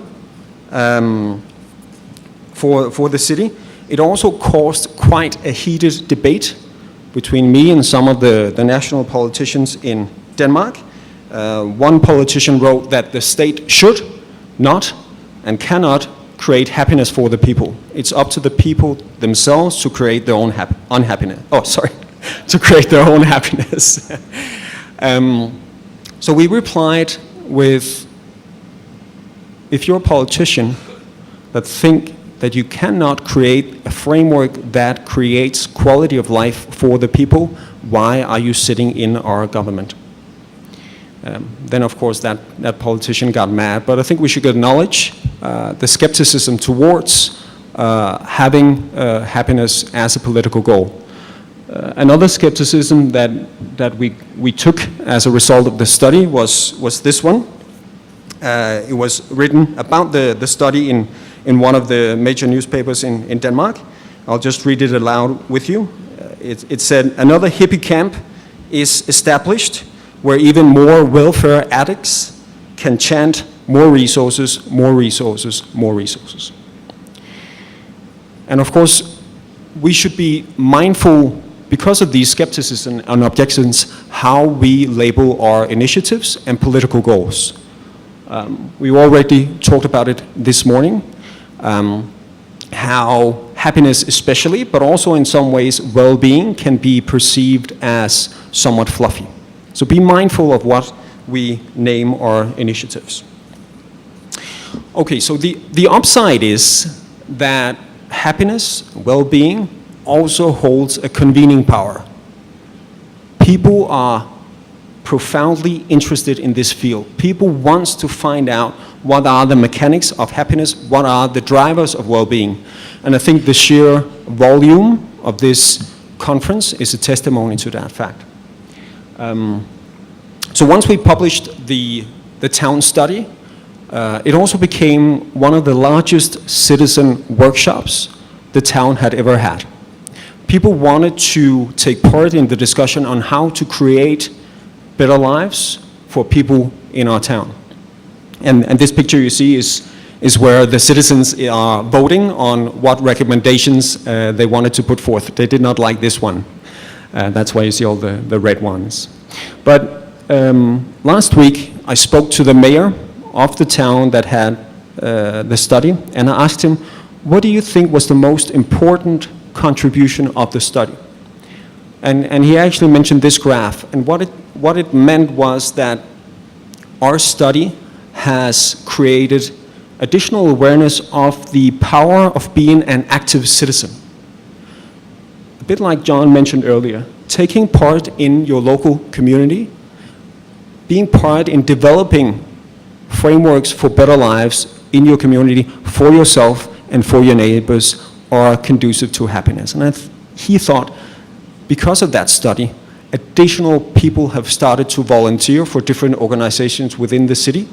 for the city, it also caused quite a heated debate between me and some of the national politicians in Denmark. One politician wrote that the state should not and cannot create happiness for the people. It's up to the people themselves to create their own unhappiness. Oh, sorry, to create their own happiness. So we replied with, if you're a politician that think that you cannot create a framework that creates quality of life for the people, why are you sitting in our government? Then of course that politician got mad, but I think we should acknowledge the skepticism towards having happiness as a political goal. Another skepticism that we took as a result of the study was this one. It was written about the study in one of the major newspapers in Denmark. I'll just read it aloud with you. It said, another hippie camp is established where even more welfare addicts can chant more resources, more resources, more resources. And of course, we should be mindful, because of these skepticism and objections, how we label our initiatives and political goals. We already talked about it this morning, how happiness especially, but also in some ways well-being, can be perceived as somewhat fluffy. So be mindful of what we name our initiatives. Okay, so the upside is that happiness, well-being, also holds a convening power. People are profoundly interested in this field. People want to find out what are the mechanics of happiness, what are the drivers of well-being. And I think the sheer volume of this conference is a testimony to that fact. So once we published the town study, it also became one of the largest citizen workshops the town had ever had. People wanted to take part in the discussion on how to create better lives for people in our town. And this picture you see is where the citizens are voting on what recommendations they wanted to put forth. They did not like this one. That's why you see all the red ones. But last week I spoke to the mayor of the town that had the study, and I asked him, what do you think was the most important contribution of the study? And he actually mentioned this graph, and what it meant was that our study has created additional awareness of the power of being an active citizen. A bit like John mentioned earlier, taking part in your local community, being part in developing frameworks for better lives in your community, for yourself and for your neighbors, are conducive to happiness. And he thought, because of that study, additional people have started to volunteer for different organizations within the city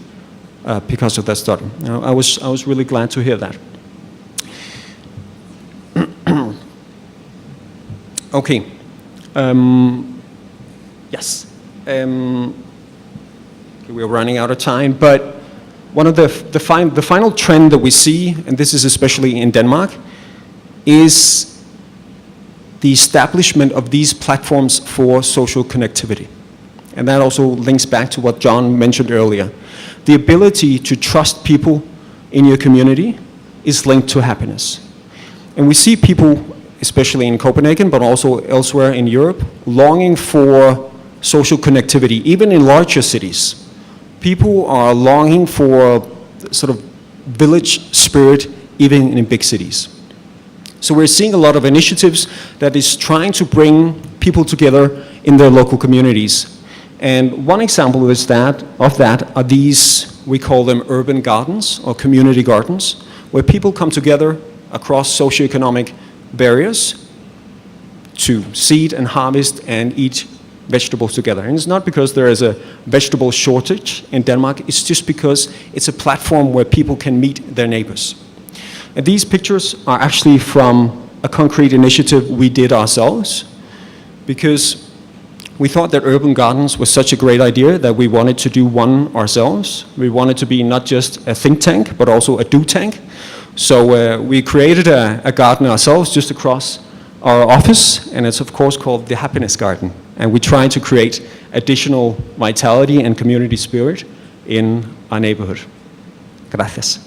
because of that study. I was really glad to hear that. Okay. Yes. We're running out of time, but one of the final trend that we see, and this is especially in Denmark, is the establishment of these platforms for social connectivity. And that also links back to what John mentioned earlier. The ability to trust people in your community is linked to happiness. And we see people, especially in Copenhagen, but also elsewhere in Europe, longing for social connectivity, even in larger cities. People are longing for sort of village spirit, even in big cities. So we're seeing a lot of initiatives that is trying to bring people together in their local communities. And one example of that are these, we call them urban gardens or community gardens, where people come together across socioeconomic barriers to seed and harvest and eat vegetables together. And it's not because there is a vegetable shortage in Denmark, it's just because it's a platform where people can meet their neighbors. And these pictures are actually from a concrete initiative we did ourselves, because we thought that urban gardens was such a great idea that we wanted to do one ourselves. We wanted to be not just a think tank, but also a do tank. So we created a garden ourselves just across our office, and it's of course called the Happiness Garden. And we try to create additional vitality and community spirit in our neighborhood. Gracias.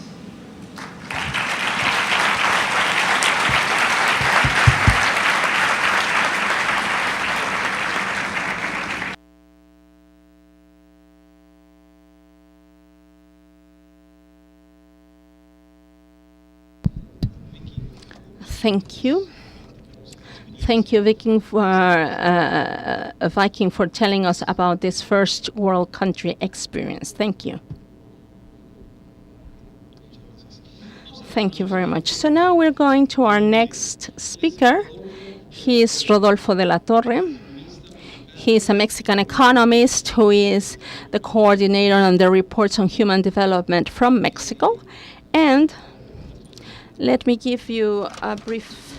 Thank you. Thank you, Viking, for telling us about this first world country experience. Thank you. Thank you very much. So now we're going to our next speaker. He is Rodolfo de la Torre. He is a Mexican economist who is the coordinator on the reports on human development from Mexico. And let me give you a brief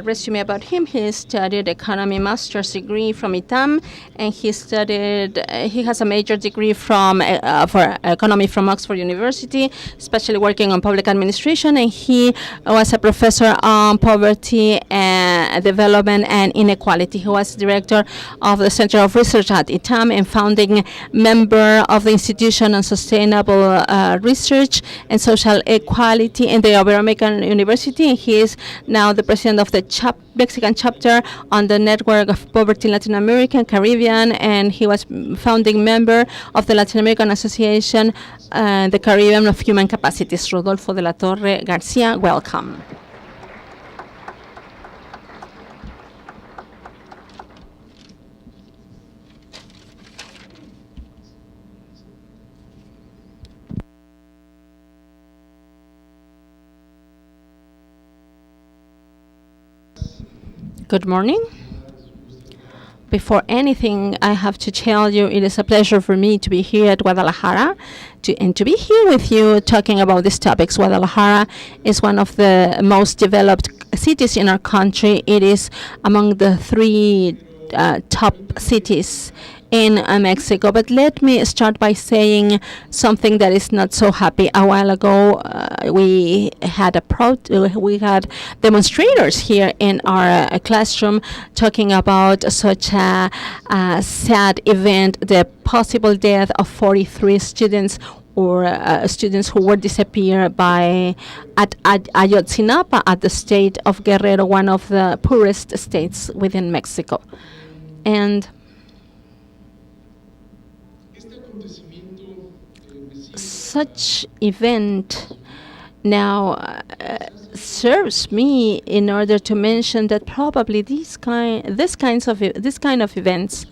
resume about him. He studied economy master's degree from ITAM, and he has a major degree for economy from Oxford University, especially working on public administration, and he was a professor on poverty and development and inequality. He was director of the Center of Research at ITAM and founding member of the Institution on Sustainable Research and Social Equality in the Iberoamerican University, and he is now the president of the Mexican chapter on the Network of Poverty in Latin America and Caribbean, and he was founding member of the Latin American Association, the Caribbean of Human Capacities. Rodolfo de la Torre Garcia, welcome. Good morning. Before anything, I have to tell you it is a pleasure for me to be here at Guadalajara and to be here with you talking about these topics. Guadalajara is one of the most developed cities in our country. It is among the three top cities in Mexico. But let me start by saying something that is not so happy. A while ago, we had demonstrators here in our classroom talking about such a sad event, the possible death of 43 students or students who were disappeared at Ayotzinapa, at the state of Guerrero, one of the poorest states within Mexico. And such event now serves me in order to mention that probably this kind of events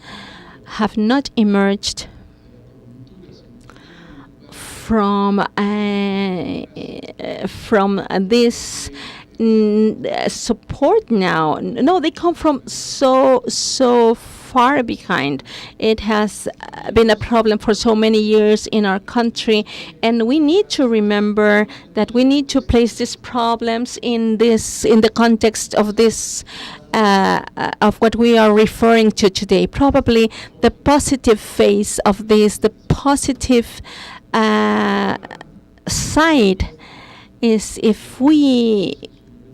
have not emerged from this support now. No, they come from so far behind. It has been a problem for so many years in our country, and we need to remember that we need to place these problems in the context of this of what we are referring to today. Probably the positive face of this, the positive side, is if we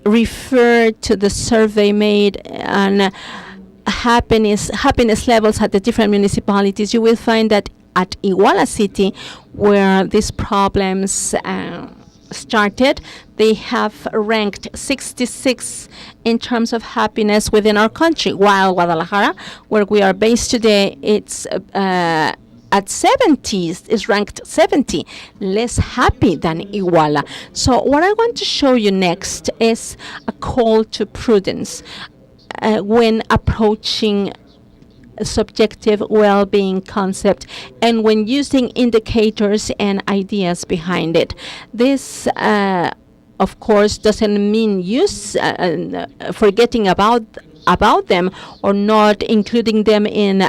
refer to the survey made on happiness levels at the different municipalities, you will find that at Iguala City, where these problems started, they have ranked 66 in terms of happiness within our country, while Guadalajara, where we are based today, it's at 70, is ranked 70, less happy than Iguala. So what I want to show you next is a call to prudence when approaching subjective well-being concept and when using indicators and ideas behind it. This of course doesn't mean forgetting about them or not including them in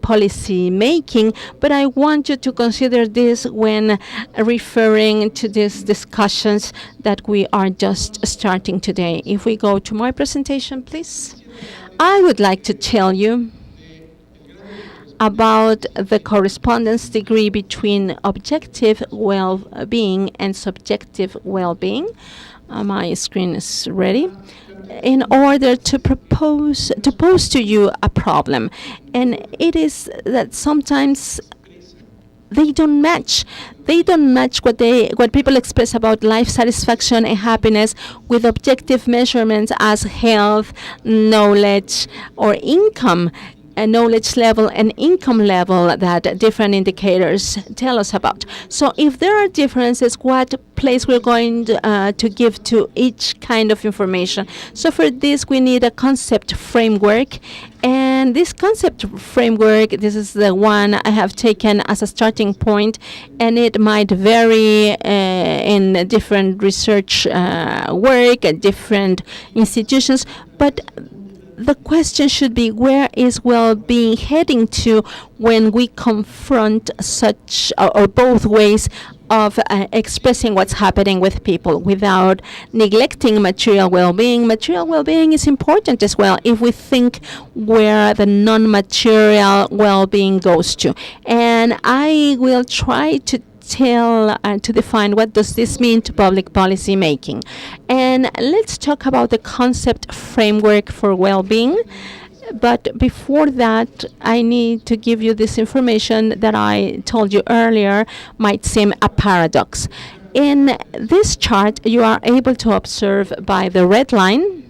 policy making, but I want you to consider this when referring to these discussions that we are just starting today. If we go to my presentation, please. I would like to tell you about the correspondence degree between objective well-being and subjective well-being. My screen is ready. In order to pose to you a problem, and it is that sometimes they don't match what people express about life satisfaction and happiness with objective measurements as health, knowledge, or income. A knowledge level and income level that different indicators tell us about. So if there are differences, what place we're going to give to each kind of information. So for this, we need a concept framework, and And this concept framework, this is the one I have taken as a starting point, and it might vary in different research work at different institutions, but the question should be, where is well-being heading to when we confront such or both ways of expressing what's happening with people without neglecting material well-being. Material well-being is important as well if we think where the non-material well-being goes to. And I will try to to define what does this mean to public policy making. And let's talk about the concept framework for well-being. But before that, I need to give you this information that I told you earlier might seem a paradox. In this chart, you are able to observe by the red line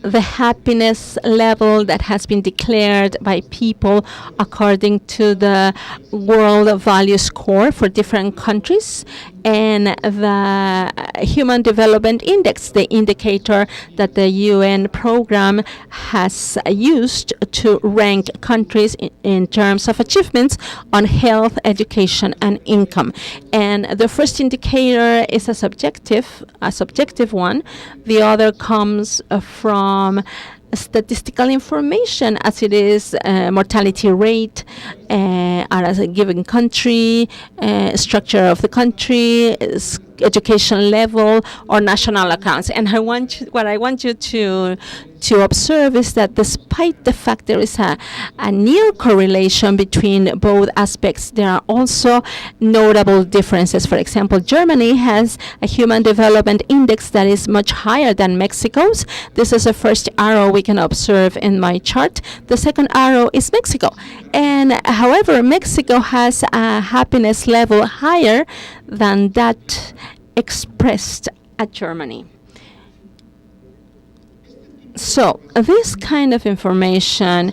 the happiness level that has been declared by people according to the World Value Score for different countries, and the Human Development Index, the indicator that the UN program has used to rank countries in terms of achievements on health, education, and income. And the first indicator is a subjective one. The other comes from statistical information, as it is mortality rate as a given country, structure of the country, education level, or national accounts. And what I want you to observe is that despite the fact there is a near correlation between both aspects, there are also notable differences. For example, Germany has a Human Development Index that is much higher than Mexico's. This is the first arrow we can observe in my chart. The second arrow is Mexico. And however, Mexico has a happiness level higher than that expressed at Germany. So this kind of information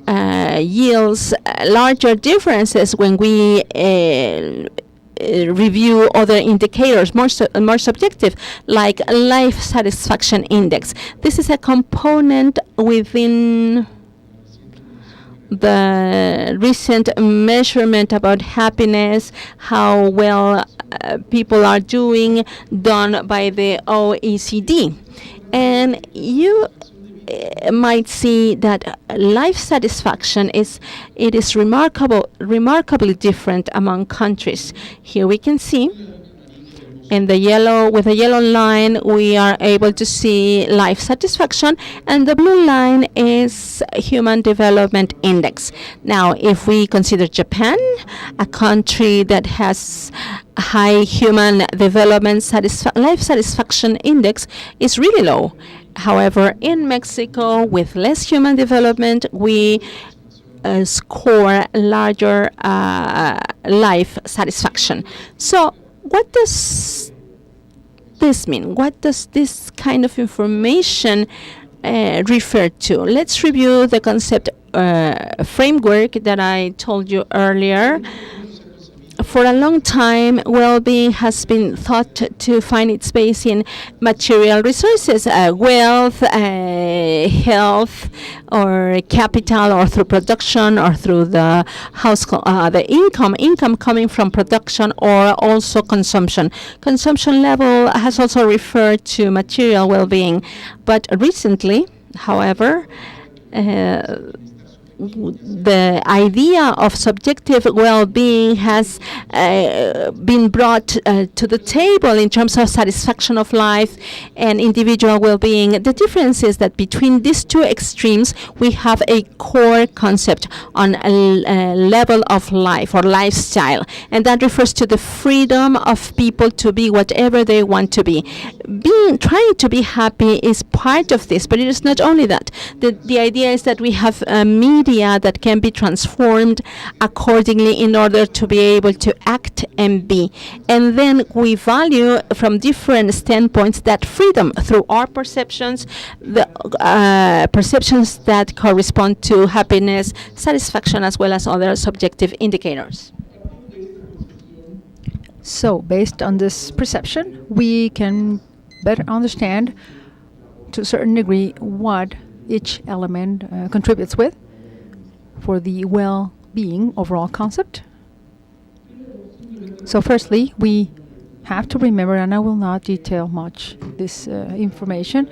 yields larger differences when we review other indicators, more subjective, like life satisfaction index. This is a component within the recent measurement about happiness, how well people are doing, done by the OECD. And you might see that life satisfaction is remarkably different among countries. Here we can see in the yellow, with the yellow line, we are able to see life satisfaction, and the blue line is Human Development Index. Now, if we consider Japan, a country that has high human development life satisfaction index is really low. However, in Mexico, with less human development, we score larger life satisfaction. So what does this mean? What does this kind of information refer to? Let's review the concept framework that I told you earlier. For a long time, well-being has been thought to find its base in material resources, wealth, health, or capital, or through production, or through the the income coming from production, or also consumption. Consumption level has also referred to material well-being, but recently, however, the idea of subjective well-being has been brought to the table in terms of satisfaction of life and individual well-being. The difference is that between these two extremes, we have a core concept on a level of life or lifestyle, and that refers to the freedom of people to be whatever they want to be. Trying to be happy is part of this, but it is not only that. The idea is that we have media that can be transformed accordingly in order to be able to act and be. And then we value from different standpoints that freedom through our perceptions, the perceptions that correspond to happiness, satisfaction, as well as other subjective indicators. So based on this perception, we can better understand to a certain degree what each element contributes with for the well-being overall concept. So firstly, we have to remember, and I will not detail much this information,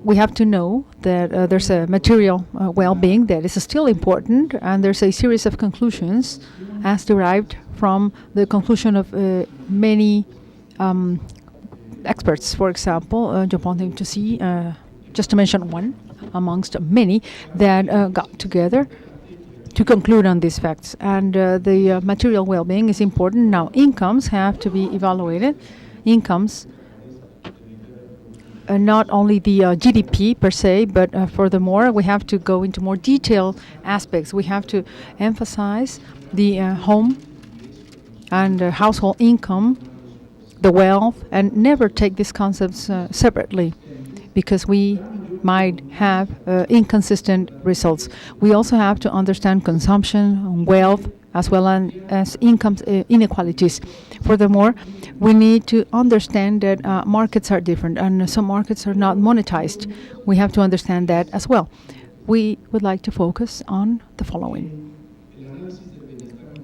we have to know that there's a material well-being that is still important, and there's a series of conclusions as derived from the conclusion of many experts. For example, John Ponting, just to mention one amongst many that got together to conclude on these facts. And the material well-being is important. Now, incomes have to be evaluated. Incomes, not only the GDP per se, but furthermore, we have to go into more detailed aspects. We have to emphasize the home and household income, the wealth, and never take these concepts separately, because we might have inconsistent results. We also have to understand consumption, wealth, as well as income inequalities. Furthermore, we need to understand that markets are different, and some markets are not monetized. We have to understand that as well. We would like to focus on the following: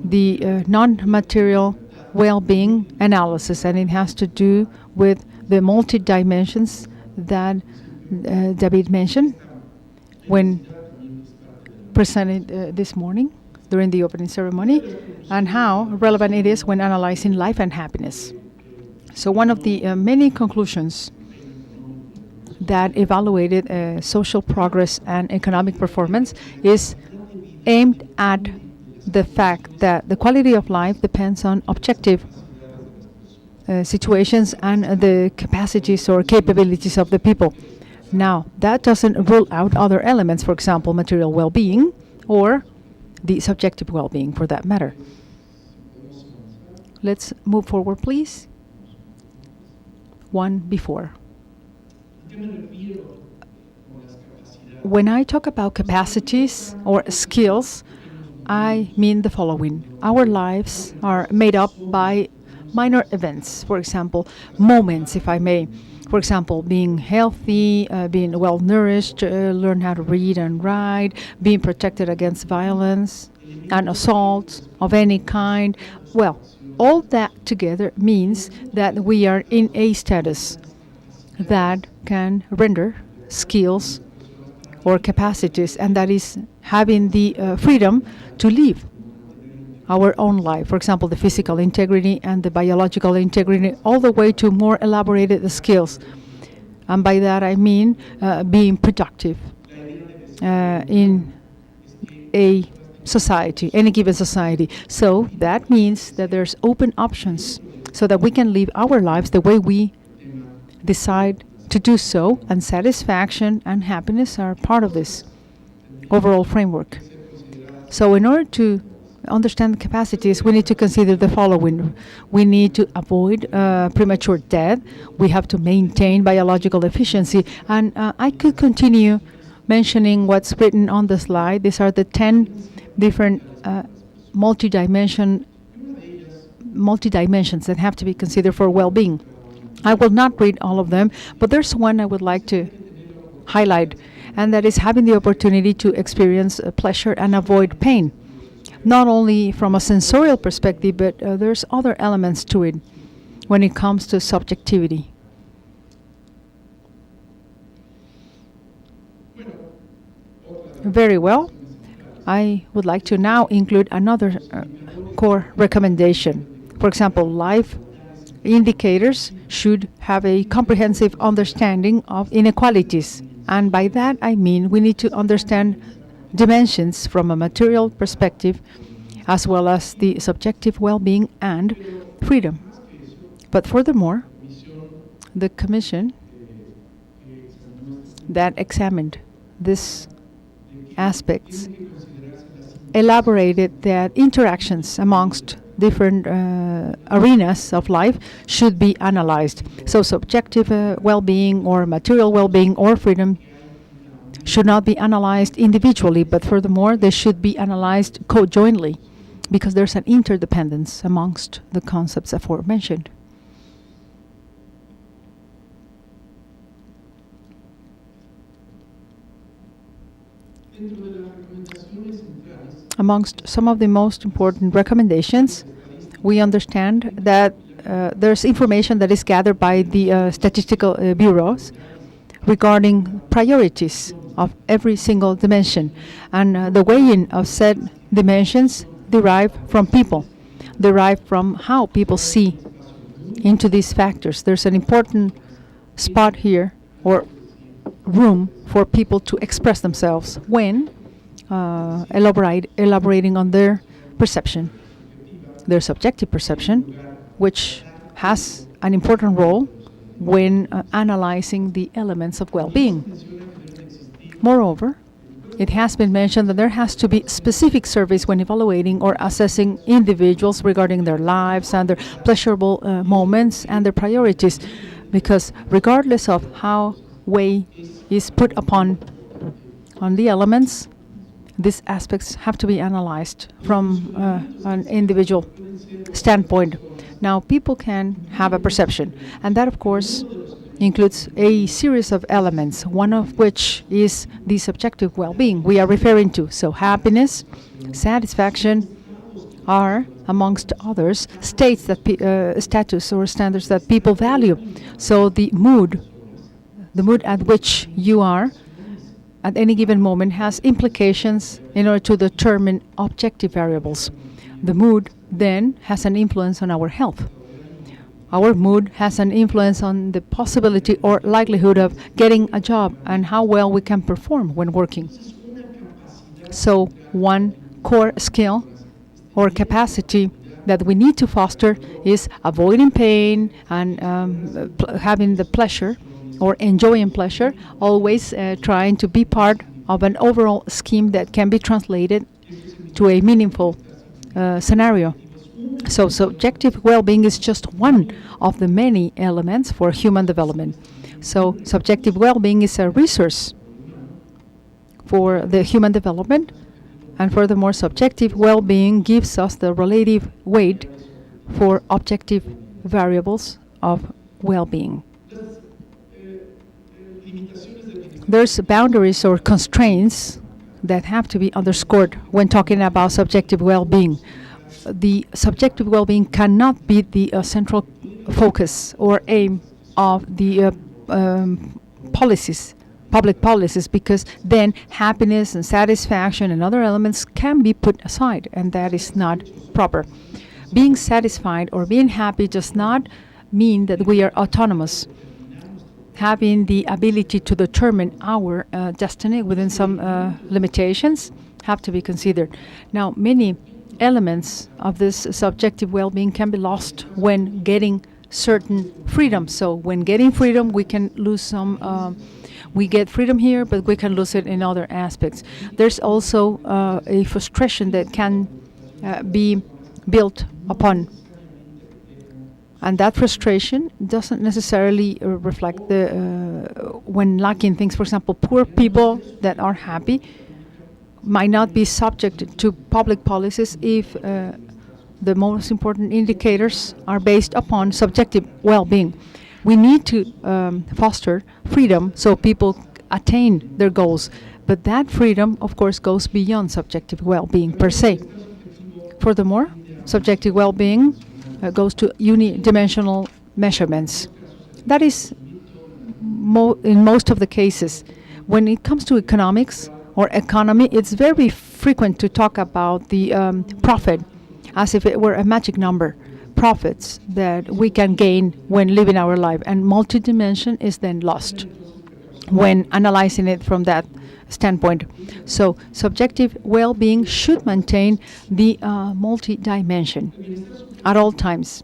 the non-material well-being analysis, and it has to do with the multi-dimensions that David mentioned when presented this morning during the opening ceremony, and how relevant it is when analyzing life and happiness. So one of the many conclusions that evaluated social progress and economic performance is aimed at the fact that the quality of life depends on objective situations and the capacities or capabilities of the people. Now, that doesn't rule out other elements, for example, material well-being or the subjective well-being for that matter. Let's move forward, please. One before. When I talk about capacities or skills, I mean the following. Our lives are made up by minor events, for example, moments, if I may. For example, being healthy, being well-nourished, learn how to read and write, being protected against violence and assault of any kind. Well, all that together means that we are in a status that can render skills or capacities, and that is having the freedom to live our own life. For example, the physical integrity and the biological integrity, all the way to more elaborated skills. And by that I mean being productive in a society, any given society. So that means that there's open options so that we can live our lives the way we decide to do so, and satisfaction and happiness are part of this overall framework. So in order to understand the capacities, we need to consider the following. We need to avoid premature death. We have to maintain biological efficiency. And I could continue mentioning what's written on the slide. These are the 10 different multi-dimensions that have to be considered for well-being. I will not read all of them, but there's one I would like to highlight, and that is having the opportunity to experience pleasure and avoid pain. Not only from a sensorial perspective, but there's other elements to it when it comes to subjectivity. Very well. I would like to now include another core recommendation. For example, life indicators should have a comprehensive understanding of inequalities. And by that I mean we need to understand dimensions from a material perspective, as well as the subjective well-being and freedom. But furthermore, the commission that examined these aspects elaborated that interactions amongst different arenas of life should be analyzed. So subjective well-being or material well-being or freedom should not be analyzed individually, but furthermore, they should be analyzed co-jointly, because there's an interdependence amongst the concepts aforementioned. Amongst some of the most important recommendations, we understand that there's information that is gathered by the statistical bureaus regarding priorities of every single dimension. And the weighing of said dimensions derive from people, derive from how people see into these factors. There's an important spot here, or room, for people to express themselves when elaborating on their perception, their subjective perception, which has an important role when analyzing the elements of well-being. Moreover, it has been mentioned that there has to be specific surveys when evaluating or assessing individuals regarding their lives and their pleasurable moments and their priorities, because regardless of how weight is put upon on the elements, these aspects have to be analyzed from an individual standpoint. Now, people can have a perception, and that, of course, includes a series of elements, one of which is the subjective well-being we are referring to. So happiness, satisfaction are, amongst others, states that status or standards that people value. So the mood at which you are at any given moment has implications in order to determine objective variables. The mood then has an influence on our health. Our mood has an influence on the possibility or likelihood of getting a job and how well we can perform when working. So one core skill or capacity that we need to foster is avoiding pain and having the pleasure or enjoying pleasure, always trying to be part of an overall scheme that can be translated to a meaningful scenario. So subjective well-being is just one of the many elements for human development. So subjective well-being is a resource for the human development, and furthermore, subjective well-being gives us the relative weight for objective variables of well-being. There's boundaries or constraints that have to be underscored when talking about subjective well-being. The subjective well-being cannot be the central focus or aim of the policies, public policies, because then happiness and satisfaction and other elements can be put aside, and that is not proper. Being satisfied or being happy does not mean that we are autonomous. Having the ability to determine our destiny within some limitations have to be considered. Now, many elements of this subjective well-being can be lost when getting certain freedom. So when getting freedom, we can lose some, we get freedom here, but we can lose it in other aspects. There's also a frustration that can be built upon. And that frustration doesn't necessarily reflect the when lacking things. For example, poor people that are happy might not be subject to public policies if the most important indicators are based upon subjective well-being. We need to foster freedom so people attain their goals, but that freedom, of course, goes beyond subjective well-being per se. Furthermore, subjective well-being goes to unidimensional measurements. That is in most of the cases. When it comes to economics or economy, it's very frequent to talk about the profit as if it were a magic number, profits that we can gain when living our life, and multidimension is then lost when analyzing it from that standpoint. So subjective well-being should maintain the multi-dimension at all times.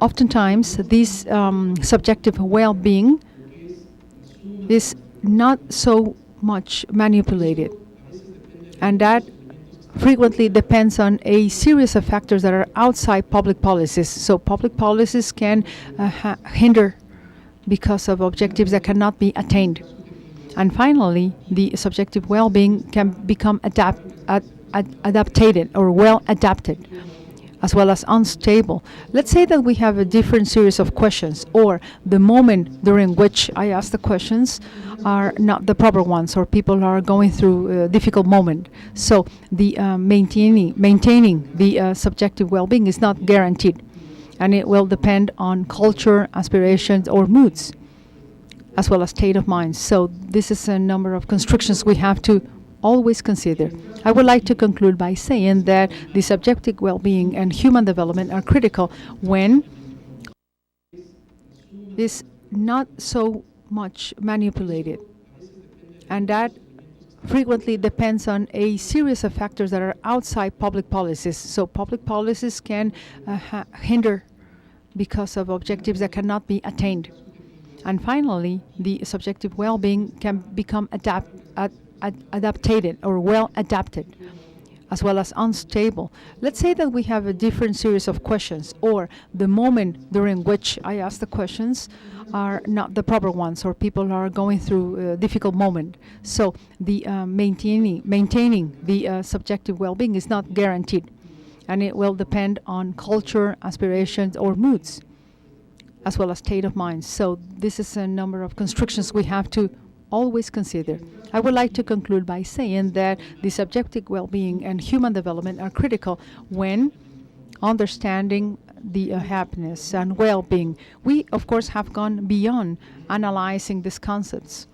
Oftentimes, this subjective well-being is not so much manipulated, and that frequently depends on a series of factors that are outside public policies. So public policies can hinder because of objectives that cannot be attained. And finally, the subjective well-being can become adapted or well adapted. as well as unstable. Let's say that we have a different series of questions, or the moment during which I ask the questions are not the proper ones, or people are going through a difficult moment. So the maintaining the subjective well-being is not guaranteed, and it will depend on culture, aspirations, or moods, as well as state of mind. So this is a number of constrictions we have to always consider. I would like to conclude by saying that the subjective well-being and human development are critical when is not so much manipulated, and that frequently depends on a series of factors that are outside public policies. So public policies can hinder because of objectives that cannot be attained. And finally, the subjective well-being can become adapted or well adapted, as well as unstable. Let's say that we have a different series of questions, or the moment during which I ask the questions are not the proper ones, or people are going through a difficult moment. So the maintaining the subjective well-being is not guaranteed, and it will depend on culture, aspirations, or moods, as well as state of mind. So this is a number of constrictions we have to always consider. I would like to conclude by saying that the subjective well-being and human development are critical when understanding the happiness and well-being. We, of course, have gone beyond analyzing these concepts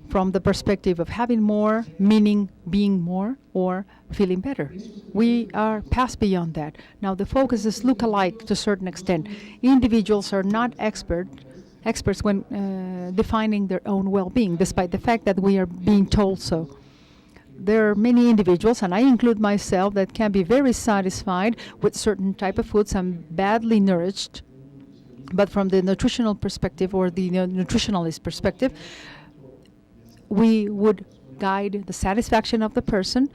from the perspective of having more, meaning being more, or feeling better. We are past beyond that. Now the focuses look alike to a certain extent. Individuals are not experts when defining their own well-being, despite the fact that we are being told so. There are many individuals, and I include myself, that can be very satisfied with certain type of foods and badly nourished. But from the nutritional perspective, or the nutritionalist perspective, we would guide the satisfaction of the person,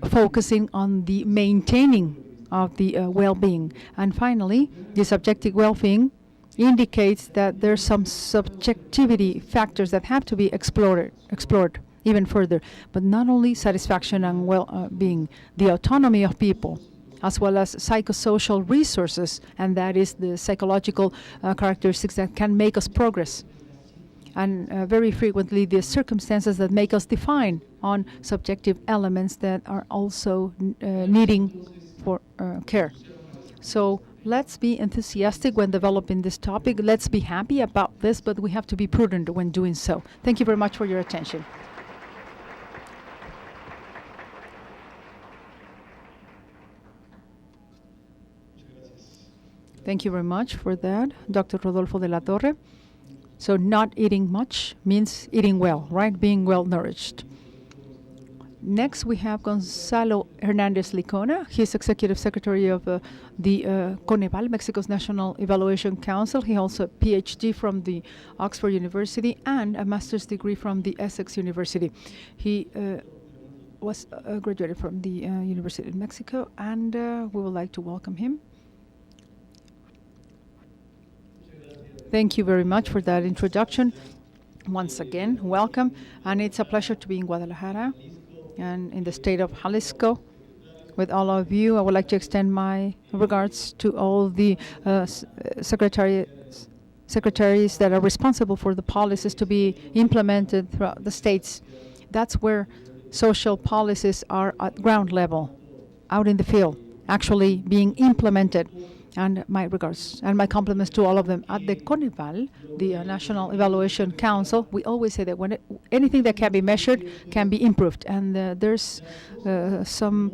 focusing on the maintaining of the well-being. And finally, the subjective well-being indicates that there's some subjectivity factors that have to be explored even further. But not only satisfaction and well-being, the autonomy of people, as well as psychosocial resources, and that is the psychological characteristics that can make us progress. And very frequently the circumstances that make us define on subjective elements that are also needing for care. So let's be enthusiastic when developing this topic. Let's be happy about this, but we have to be prudent when doing so. Thank you very much for your attention. Thank you very much for that, Dr. Rodolfo de la Torre. So not eating much means eating well, right? Being well nourished. Next, we have Gonzalo Hernandez Licona. He's Executive Secretary of the Coneval, Mexico's National Evaluation Council. He also a PhD from the Oxford University and a master's degree from the Essex University. He was graduated from the University of Mexico, and we would like to welcome him. Thank you very much for that introduction. Once again, welcome. And it's a pleasure to be in Guadalajara and in the state of Jalisco with all of you. I would like to extend my regards to all the secretaries that are responsible for the policies to be implemented throughout the states. That's where social policies are at ground level, out in the field, actually being implemented. And my regards and my compliments to all of them. At the Coneval, the National Evaluation Council, we always say that when anything that can be measured can be improved. And there's some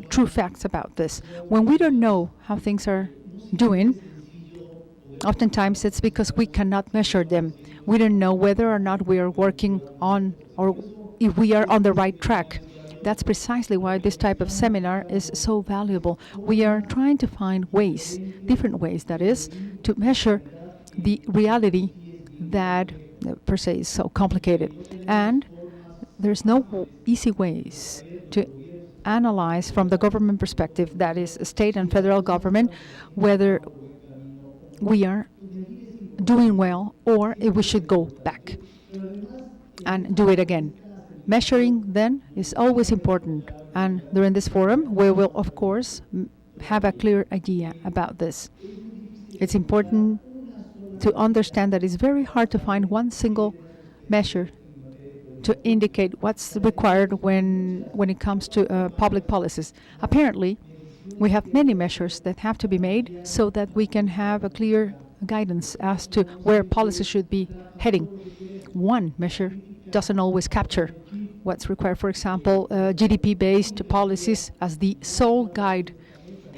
true facts about this. When we don't know how things are doing, oftentimes it's because we cannot measure them. We don't know whether or not we are working on, or if we are on the right track. That's precisely why this type of seminar is so valuable. We are trying to find ways, different ways, that is, to measure the reality that per se is so complicated. And there's no easy ways to analyze from the government perspective, that is state and federal government, whether we are doing well or if we should go back and do it again. Measuring, then, is always important. And during this forum, we will, of course, have a clear idea about this. It's important to understand that it's very hard to find one single measure to indicate what's required when it comes to public policies. Apparently, we have many measures that have to be made so that we can have a clear guidance as to where policy should be heading. One measure doesn't always capture what's required. For example, GDP-based policies as the sole guide.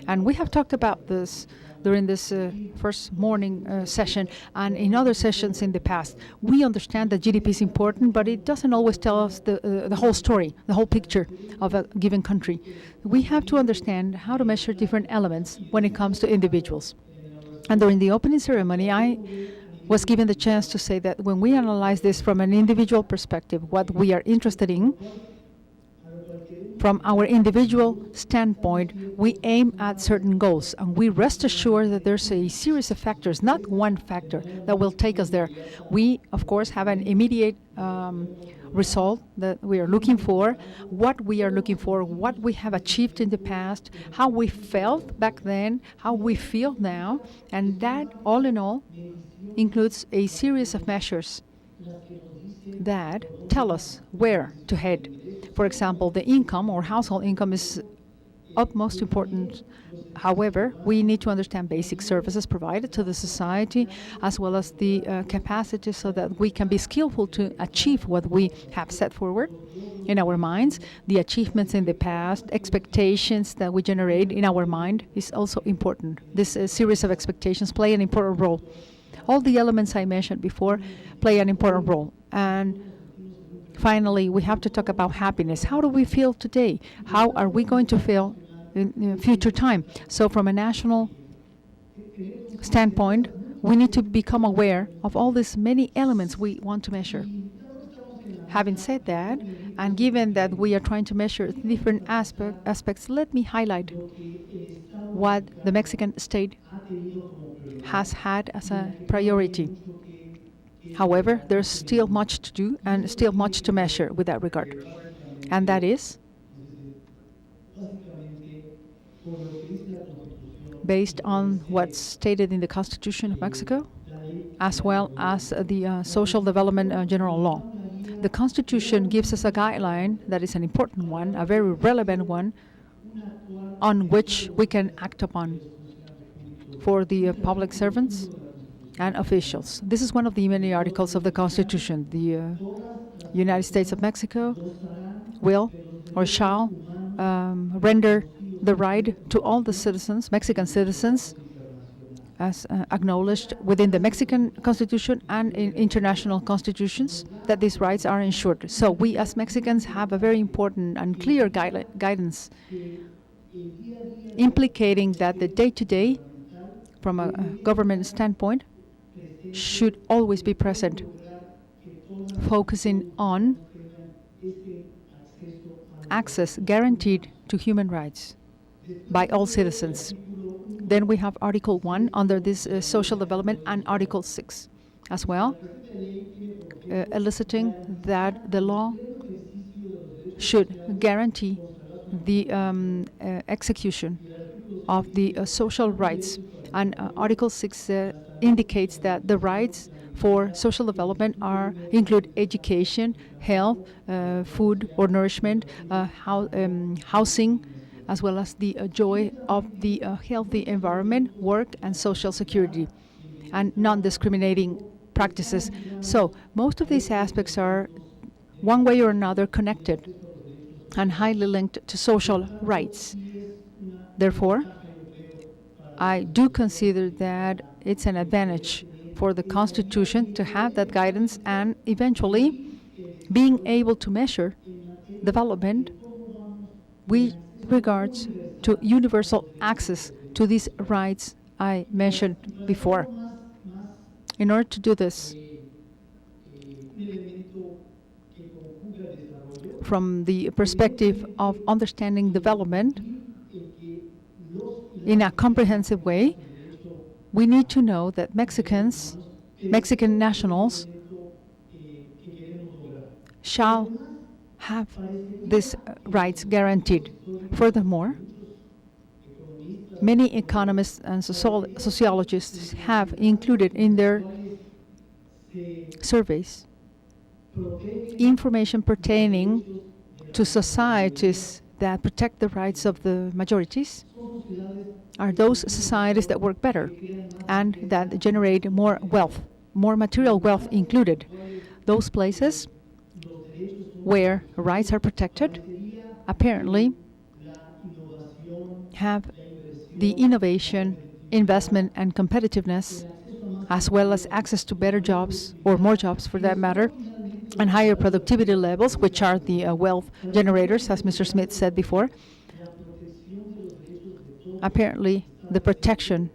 And we have talked about this during this first morning session and in other sessions in the past. We understand that GDP is important, but it doesn't always tell us the whole story, the whole picture of a given country. We have to understand how to measure different elements when it comes to individuals. And during the opening ceremony, I was given the chance to say that when we analyze this from an individual perspective, what we are interested in, from our individual standpoint, we aim at certain goals, and we rest assured that there's a series of factors, not one factor, that will take us there. We, of course, have an immediate result that we are looking for, what we are looking for, what we have achieved in the past, how we felt back then, how we feel now, and that, all in all, includes a series of measures that tell us where to head. For example, the income or household income is utmost important. However, we need to understand basic services provided to the society as well as the capacity so that we can be skillful to achieve what we have set forward in our minds. The achievements in the past, expectations that we generate in our mind is also important. This series of expectations play an important role. All the elements I mentioned before play an important role. And finally, we have to talk about happiness. How do we feel today? How are we going to feel in future time? So from a national standpoint, we need to become aware of all these many elements we want to measure. Having said that, and given that we are trying to measure different aspects, let me highlight what the Mexican state has had as a priority. However, there's still much to do and still much to measure with that regard. And that is based on what's stated in the Constitution of Mexico, as well as the Social Development General Law. The Constitution gives us a guideline that is an important one, a very relevant one, on which we can act upon for the public servants and officials. This is one of the many articles of the Constitution. The United States of Mexico will or shall render the right to all the citizens, Mexican citizens, as acknowledged within the Mexican Constitution and in international constitutions, that these rights are ensured. So we as Mexicans have a very important and clear guidance implicating that the day-to-day, from a government standpoint, should always be present, focusing on access guaranteed to human rights by all citizens. Then we have Article 1 under this social development and Article 6 as well, eliciting that the law should guarantee the execution of the social rights. And Article 6 indicates that the rights for social development include education, health, food or nourishment, housing, as well as the joy of the healthy environment, work, and social security, and non-discriminating practices. So most of these aspects are, one way or another, connected and highly linked to social rights. Therefore, I do consider that it's an advantage for the Constitution to have that guidance and eventually being able to measure development with regards to universal access to these rights I mentioned before. In order to do this, from the perspective of understanding development in a comprehensive way, we need to know that Mexican nationals shall have these rights guaranteed. Furthermore, many economists and sociologists have included in their surveys information pertaining to societies that protect the rights of the majorities are those societies that work better and that generate more wealth, more material wealth included. Those places where rights are protected apparently have the innovation, investment, and competitiveness, as well as access to better jobs, or more jobs for that matter, and higher productivity levels, which are the wealth generators, as Mr. Smith said before. Apparently, the protection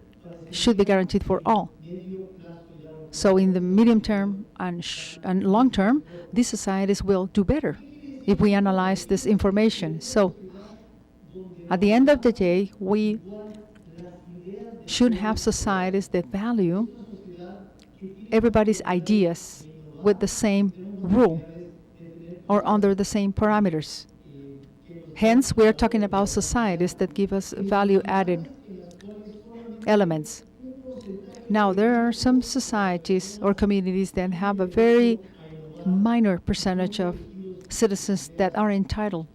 should be guaranteed for all. So in the medium term and long term, these societies will do better if we analyze this information. So at the end of the day, we should have societies that value everybody's ideas with the same rule or under the same parameters. Hence, we are talking about societies that give us value-added elements. Now, there are some societies or communities that have a very minor percentage of citizens that are entitled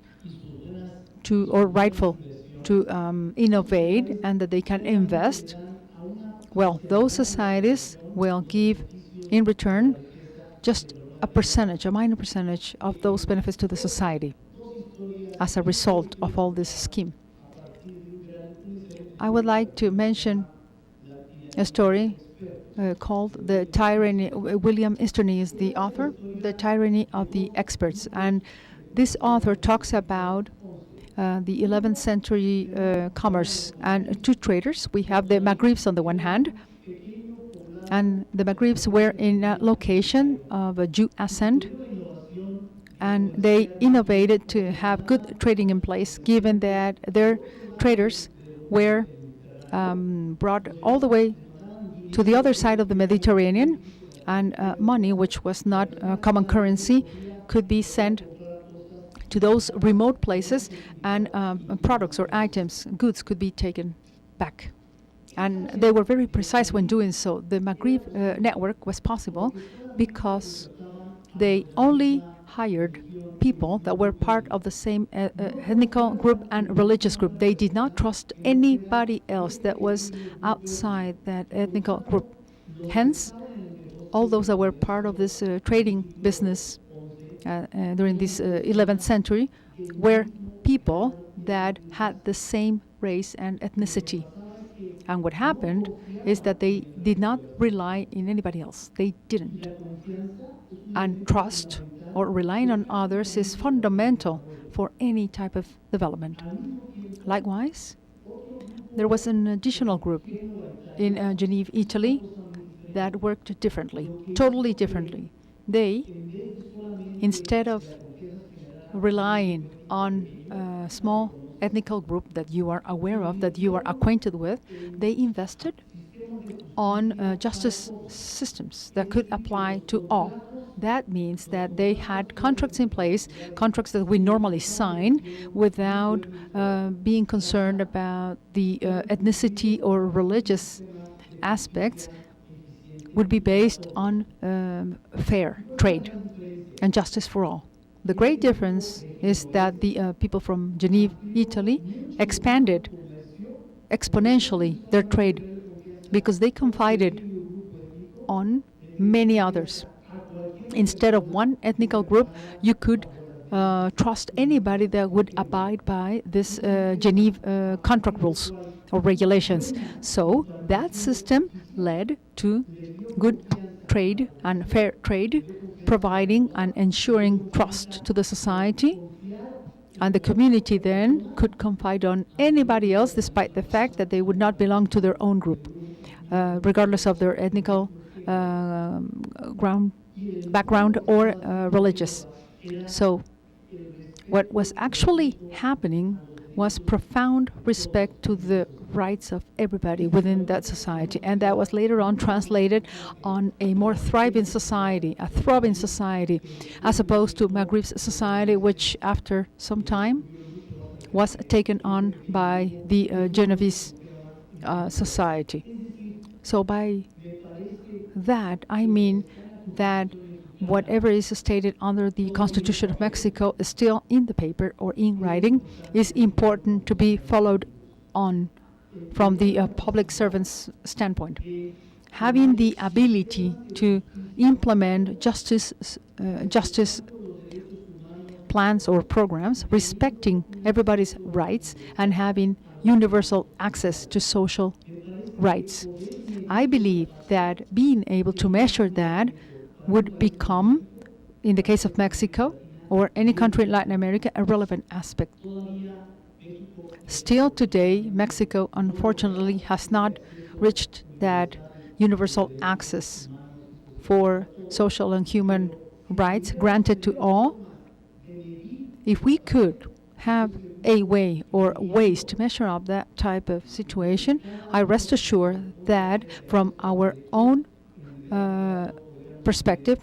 to or rightful to innovate and that they can invest. Well, those societies will give in return just a percentage, a minor percentage of those benefits to the society as a result of all this scheme. I would like to mention a story called The Tyranny. William Easterny is the author, The Tyranny of the Experts. And this author talks about the 11th century commerce and two traders. We have the Maghribs on the one hand, and the Maghribs were in a location of a Jew ascent, and they innovated to have good trading in place, given that their traders were brought all the way to the other side of the Mediterranean, and money, which was not common currency, could be sent to those remote places, and products or items, goods could be taken back. And they were very precise when doing so. The Maghrib network was possible because they only hired people that were part of the same ethnical group and religious group. They did not trust anybody else that was outside that ethnical group. Hence, all those that were part of this trading business during this 11th century were people that had the same race and ethnicity. And what happened is that they did not rely on anybody else. They didn't. And trust or relying on others is fundamental for any type of development. Likewise, there was an additional group in Geneva, Italy, that worked differently, totally differently. They, instead of relying on a small ethnical group that you are aware of, that you are acquainted with, they invested on justice systems that could apply to all. That means that they had contracts in place, contracts that we normally sign without being concerned about the ethnicity or religious aspects, would be based on fair trade and justice for all. The great difference is that the people from Geneva, Italy, expanded exponentially their trade because they confided on many others. Instead of one ethnical group, you could trust anybody that would abide by this Geneva contract rules or regulations. So that system led to good trade and fair trade, providing and ensuring trust to the society. And the community then could confide on anybody else, despite the fact that they would not belong to their own group, regardless of their ethnical background or religious. So what was actually happening was profound respect to the rights of everybody within that society, and that was later on translated on a more thriving society, a throbbing society, as opposed to Maghrib's society, which after some time was taken on by the Genovese society. So by that, I mean that whatever is stated under the Constitution of Mexico is still in the paper or in writing, is important to be followed on from the public servant's standpoint. Having the ability to implement justice plans or programs, respecting everybody's rights, and having universal access to social rights. I believe that being able to measure that would become, in the case of Mexico or any country in Latin America, a relevant aspect. Still today, Mexico unfortunately has not reached that universal access for social and human rights granted to all. If we could have a way or ways to measure up that type of situation, I rest assured that from our own perspective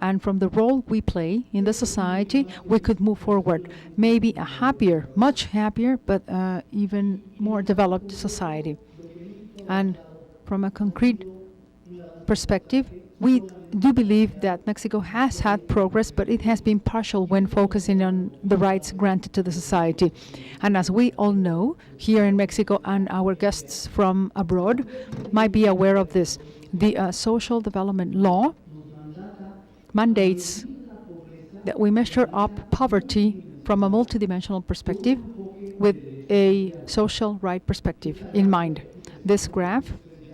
and from the role we play in the society, we could move forward. Maybe a happier, much happier, but even more developed society. And from a concrete perspective, we do believe that Mexico has had progress, but it has been partial when focusing on the rights granted to the society. And as we all know, here in Mexico, and our guests from abroad might be aware of this, the social development law mandates that we measure up poverty from a multidimensional perspective with a social right perspective in mind. This graph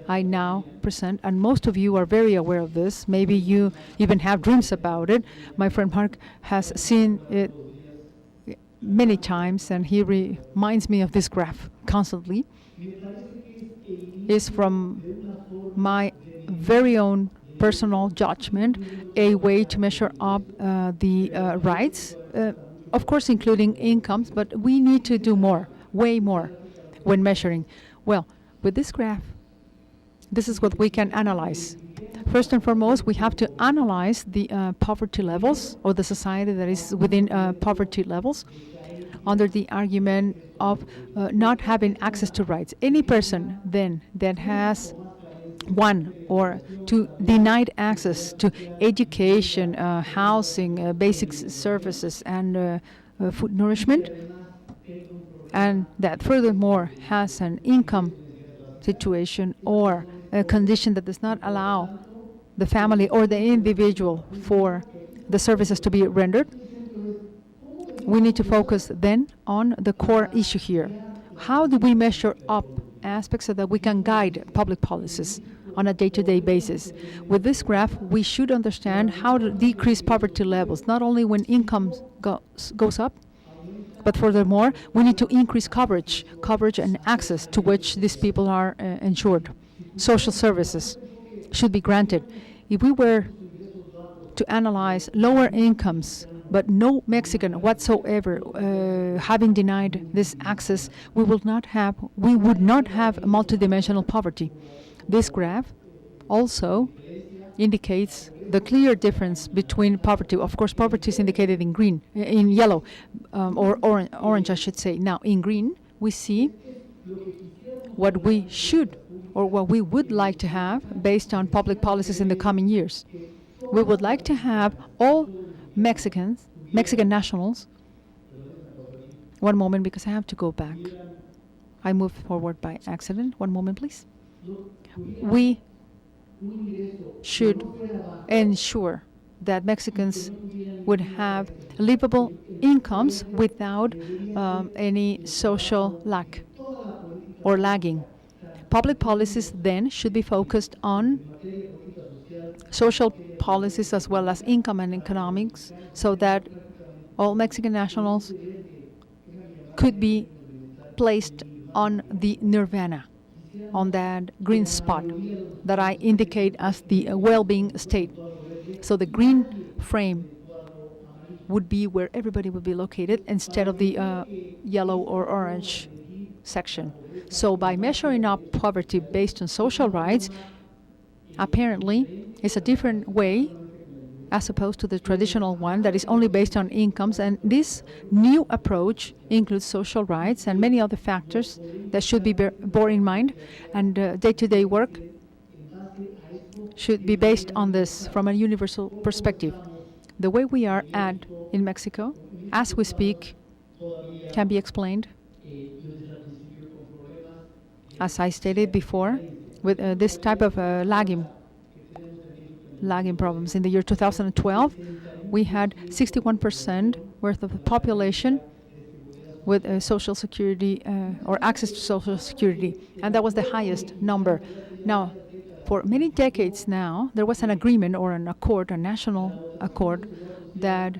I now present, and most of you are very aware of this. Maybe you even have dreams about it. My friend Mark has seen it many times, and he reminds me of this graph constantly. It's from my very own personal judgment, a way to measure up the rights, of course including incomes, but we need to do more, way more, when measuring. Well, with this graph, this is what we can analyze. First and foremost, we have to analyze the poverty levels, or the society that is within poverty levels, under the argument of not having access to rights. Any person then that has one or two denied access to education, housing, basic services, and food nourishment, and that furthermore has an income situation or a condition that does not allow the family or the individual for the services to be rendered, we need to focus then on the core issue here. How do we measure up aspects so that we can guide public policies on a day-to-day basis? With this graph, we should understand how to decrease poverty levels, not only when income goes up, but furthermore, we need to increase coverage and access to which these people are ensured. Social services should be granted. If we were to analyze lower incomes, but no Mexican whatsoever having denied this access, we would not have multidimensional poverty. This graph also indicates the clear difference between poverty. Of course, poverty is indicated in green, in yellow, or orange, I should say. Now, in green, we see what we should or what we would like to have based on public policies in the coming years. We would like to have all Mexican nationals. One moment, because I have to go back. I moved forward by accident. One moment, please. We should ensure that Mexicans would have livable incomes without any social lack or lagging. Public policies then should be focused on social policies as well as income and economics, so that all Mexican nationals could be placed on the nirvana, on that green spot that I indicate as the well-being state. So the green frame would be where everybody would be located instead of the yellow or orange section. So by measuring up poverty based on social rights, apparently it's a different way as opposed to the traditional one that is only based on incomes. And this new approach includes social rights and many other factors that should be borne in mind. And day-to-day work should be based on this from a universal perspective. The way we are at in Mexico, as we speak, can be explained, as I stated before, with this type of lagging problems. In the year 2012, we had 61% worth of the population with social security or access to social security, and that was the highest number. Now, for many decades now, there was an agreement or an accord, a national accord, that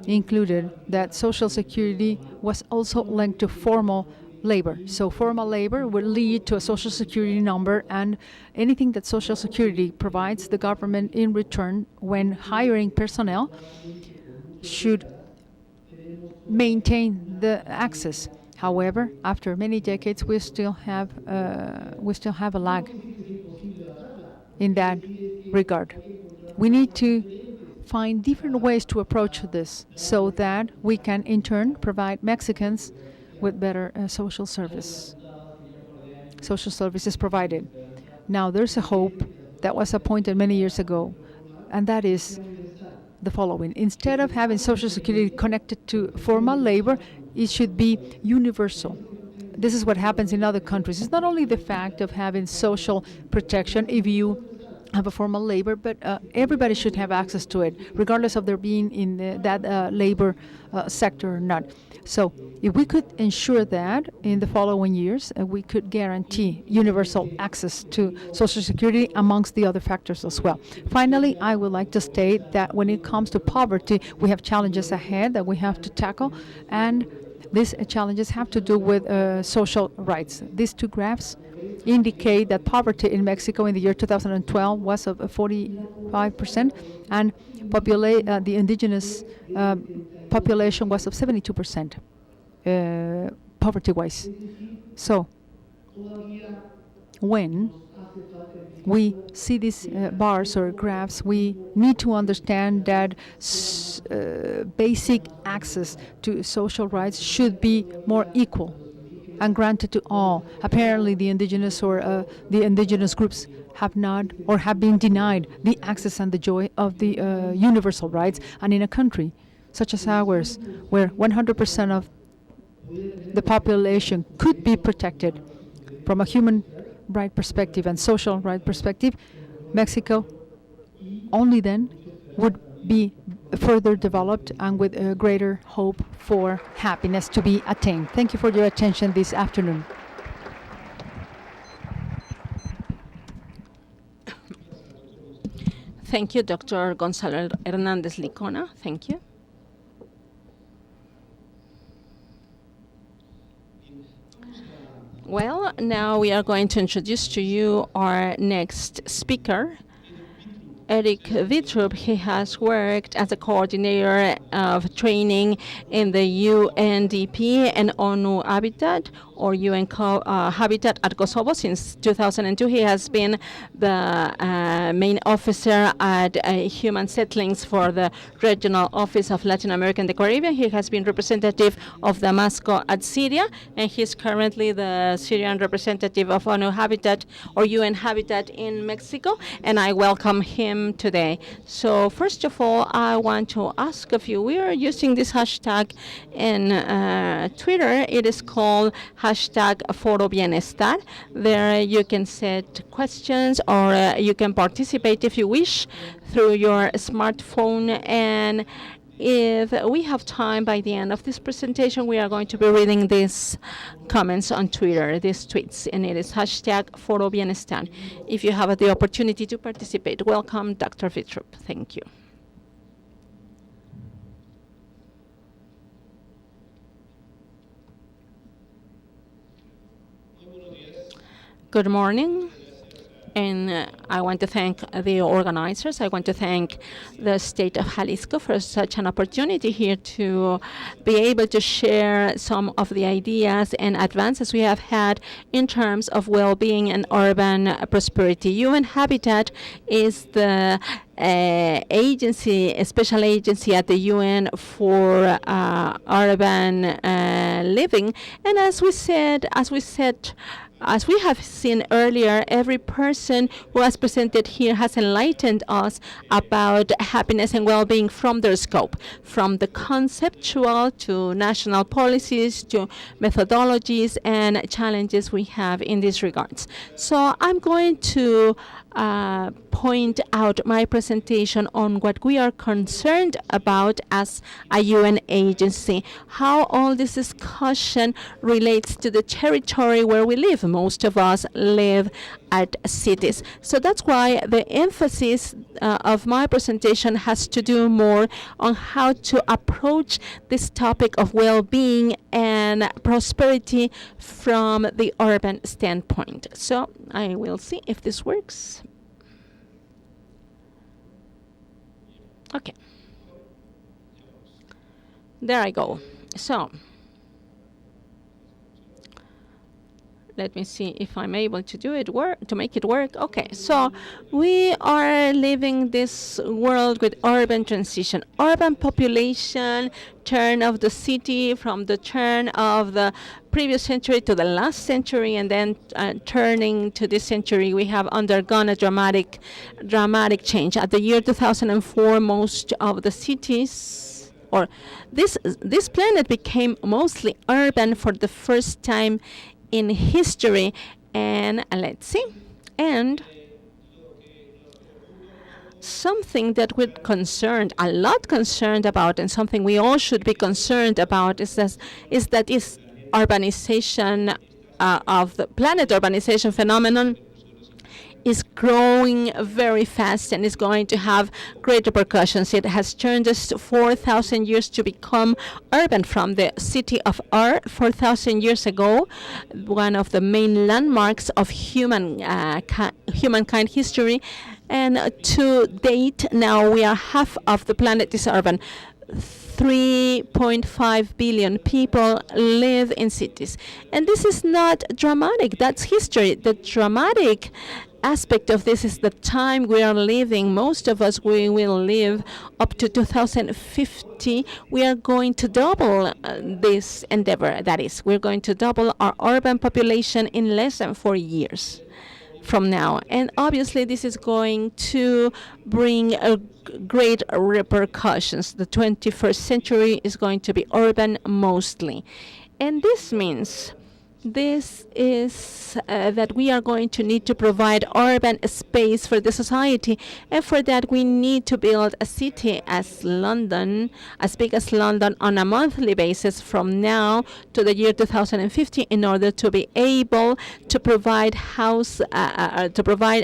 included that social security was also linked to formal labor. So formal labor would lead to a social security number, and anything that social security provides the government in return when hiring personnel should maintain the access. However, after many decades, we still have a lag in that regard. We need to find different ways to approach this so that we can in turn provide Mexicans with better social services provided. Now there's a hope that was appointed many years ago, and that is the following. Instead of having social security connected to formal labor, it should be universal. This is what happens in other countries. It's not only the fact of having social protection if you have a formal labor, but everybody should have access to it, regardless of their being in that labor sector or not. So if we could ensure that in the following years, we could guarantee universal access to Social Security amongst the other factors as well. Finally, I would like to state that when it comes to poverty, we have challenges ahead that we have to tackle, and these challenges have to do with social rights. These two graphs indicate that poverty in Mexico in the year 2012 was of 45%, and the indigenous population was of 72% poverty-wise. So when we see these bars or graphs, we need to understand that basic access to social rights should be more equal and granted to all. Apparently, the indigenous or the indigenous groups have not or have been denied the access and the joy of the universal rights. And in a country such as ours, where 100% of the population could be protected from a human right perspective and social right perspective, Mexico only then would be further developed and with a greater hope for happiness to be attained. Thank you for your attention this afternoon. Thank you, Dr. Gonzalo Hernandez Licona. Thank you. Well, now we are going to introduce to you our next speaker, Eric Vitrup. He has worked as a coordinator of training in the UNDP and ONU Habitat, or UN Habitat at Kosovo since 2002. He has been the main officer at Human Settlings for the Regional Office of Latin America and the Caribbean. He has been representative of Damasco at Syria, and he's currently the Syrian representative of ONU Habitat or UN Habitat in Mexico, and I welcome him today. So first of all, I want to ask of you, we are using this hashtag in Twitter. It is called hashtag Foro Bienestar. There you can set questions or you can participate if you wish through your smartphone. And if we have time by the end of this presentation, we are going to be reading these comments on Twitter, these tweets, and it is hashtag Foro Bienestar. If you have the opportunity to participate, welcome, Dr. Vitrup. Thank you. Good morning. And I want to thank the organizers. I want to thank the state of Jalisco for such an opportunity here to be able to share some of the ideas and advances we have had in terms of well-being and urban prosperity. UN Habitat is the agency, a special agency at the UN for urban living. And as we have seen earlier, every person who has presented here has enlightened us about happiness and well-being from their scope, from the conceptual to national policies to methodologies and challenges we have in these regards. So I'm going to point out my presentation on what we are concerned about as a UN agency, how all this discussion relates to the territory where we live. Most of us live at cities. So that's why the emphasis of my presentation has to do more on how to approach this topic of well-being and prosperity from the urban standpoint. So I will see if this works. Okay. There I go. So let me see if I'm able to do it to make it work. Okay, so we are living this world with urban transition. Urban population, turn of the city from the turn of the previous century to the last century, and then turning to this century, we have undergone a dramatic change. At the year 2004, most of the cities, or this planet became mostly urban for the first time in history. And let's see, and something that we're a lot concerned about, and something we all should be concerned about is urbanization of the planet. Urbanization phenomenon is growing very fast and is going to have great repercussions. It has turned us 4,000 years to become urban from the city of Ur 4,000 years ago, one of the main landmarks of humankind history. And to date, now we are half of the planet is urban. 3.5 billion people live in cities. And this is not dramatic, that's history. The dramatic aspect of this is the time we are living. Most of us, we will live up to 2050. We are going to double this endeavor. That is, we're going to double our urban population in less than 4 years from now. And obviously this is going to bring great repercussions. The 21st century is going to be urban mostly. And this means that we are going to need to provide urban space for the society, and for that we need to build a city as big as London on a monthly basis from now to the year 2050 in order to be able to provide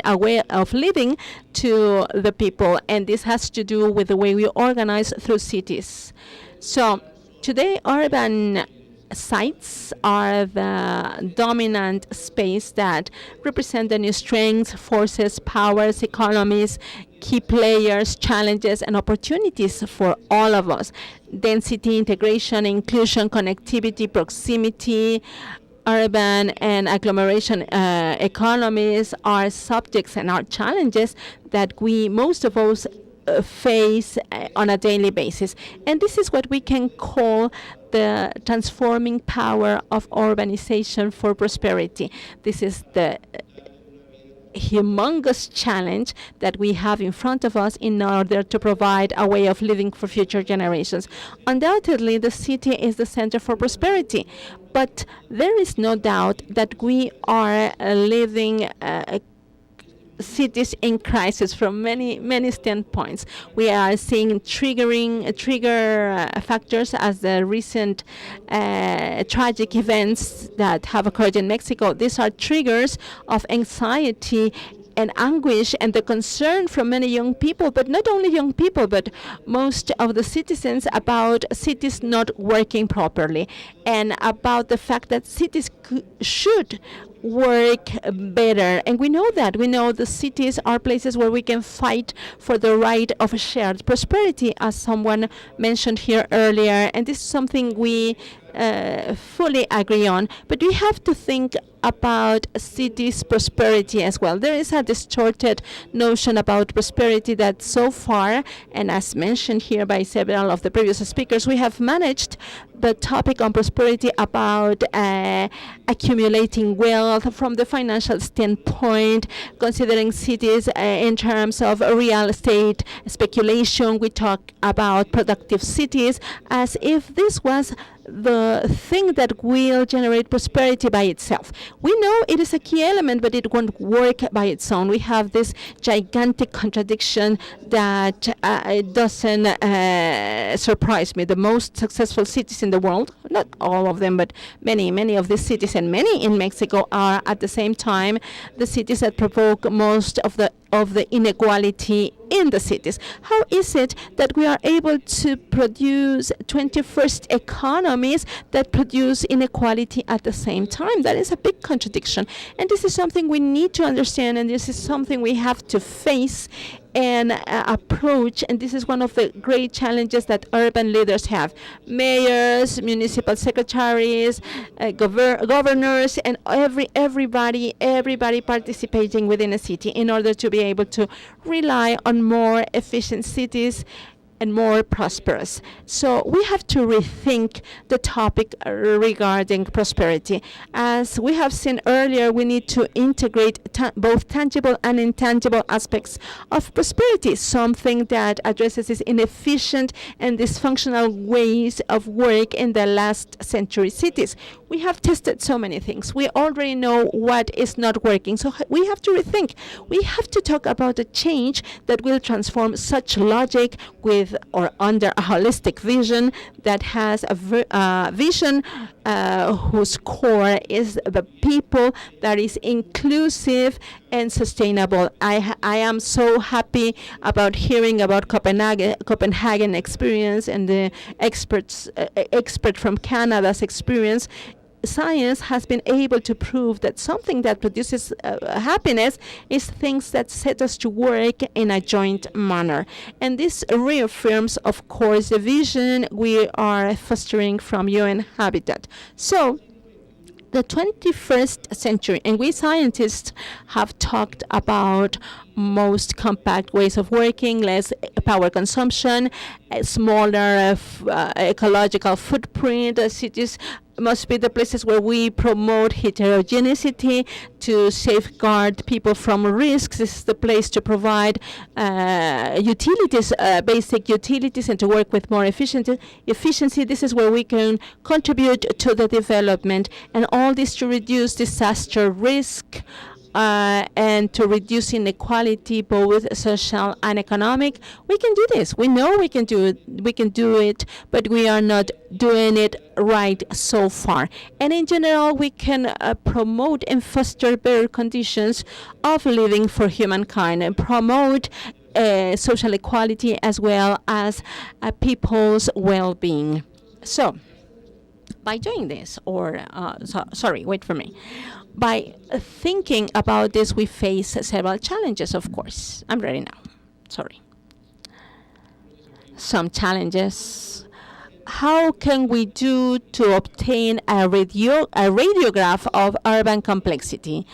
a way of living to the people. And this has to do with the way we organize through cities. So today, urban sites are the dominant space that represent the new strengths, forces, powers, economies, key players, challenges, and opportunities for all of us. Density, integration, inclusion, connectivity, proximity, urban and agglomeration economies are subjects and are challenges that most of us face on a daily basis. And this is what we can call the transforming power of urbanization for prosperity. This is the humongous challenge that we have in front of us in order to provide a way of living for future generations. Undoubtedly, the city is the center for prosperity, but there is no doubt that we are living cities in crisis from many standpoints. We are seeing trigger factors as the recent tragic events that have occurred in Mexico. These are triggers of anxiety and anguish and the concern from many young people, but not only young people, but most of the citizens, about cities not working properly, and about the fact that cities should work better. And we know that. We know the cities are places where we can fight for the right of shared prosperity, as someone mentioned here earlier. And this is something we fully agree on. But we have to think about cities' prosperity as well. There is a distorted notion about prosperity that so far, and as mentioned here by several of the previous speakers, we have managed the topic on prosperity about accumulating wealth from the financial standpoint, considering cities in terms of real estate speculation. We talk about productive cities as if this was the thing that will generate prosperity by itself. We know it is a key element, but it won't work by its own. We have this gigantic contradiction that doesn't surprise me. The most successful cities in the world, not all of them, but many of these cities, and many in Mexico, are at the same time the cities that provoke most of the inequality in the cities. How is it that we are able to produce 21st economies that produce inequality at the same time? That is a big contradiction. And this is something we need to understand, and this is something we have to face and approach. And this is one of the great challenges that urban leaders have. Mayors, municipal secretaries, governors, and everybody participating within a city in order to be able to rely on more efficient cities and more prosperous. So we have to rethink the topic regarding prosperity. As we have seen earlier, we need to integrate both tangible and intangible aspects of prosperity, something that addresses these inefficient and dysfunctional ways of work in the last century cities. We have tested so many things. We already know what is not working. So we have to rethink. We have to talk about a change that will transform such logic with or under a holistic vision that has a vision whose core is the people, that is inclusive and sustainable. I am so happy about hearing about Copenhagen experience and the expert from Canada's experience. Science has been able to prove that something that produces happiness is things that set us to work in a joint manner. And this reaffirms, of course, the vision we are fostering from UN Habitat. So, the 21st century, and we scientists have talked about most compact ways of working, less power consumption, a smaller ecological footprint. Cities must be the places where we promote heterogeneity to safeguard people from risks. This is the place to provide utilities, basic utilities, and to work with more efficiency. This is where we can contribute to the development, and all this to reduce disaster risk, and to reduce inequality, both social and economic. We can do this. We know we can do it. We can do it, but we are not doing it right so far. And in general, we can promote and foster better conditions of living for humankind, and promote social equality as well as people's well-being. So, by doing this, by thinking about this, we face several challenges, of course. I'm ready now. Some challenges. How can we do to obtain a radiograph of urban complexity?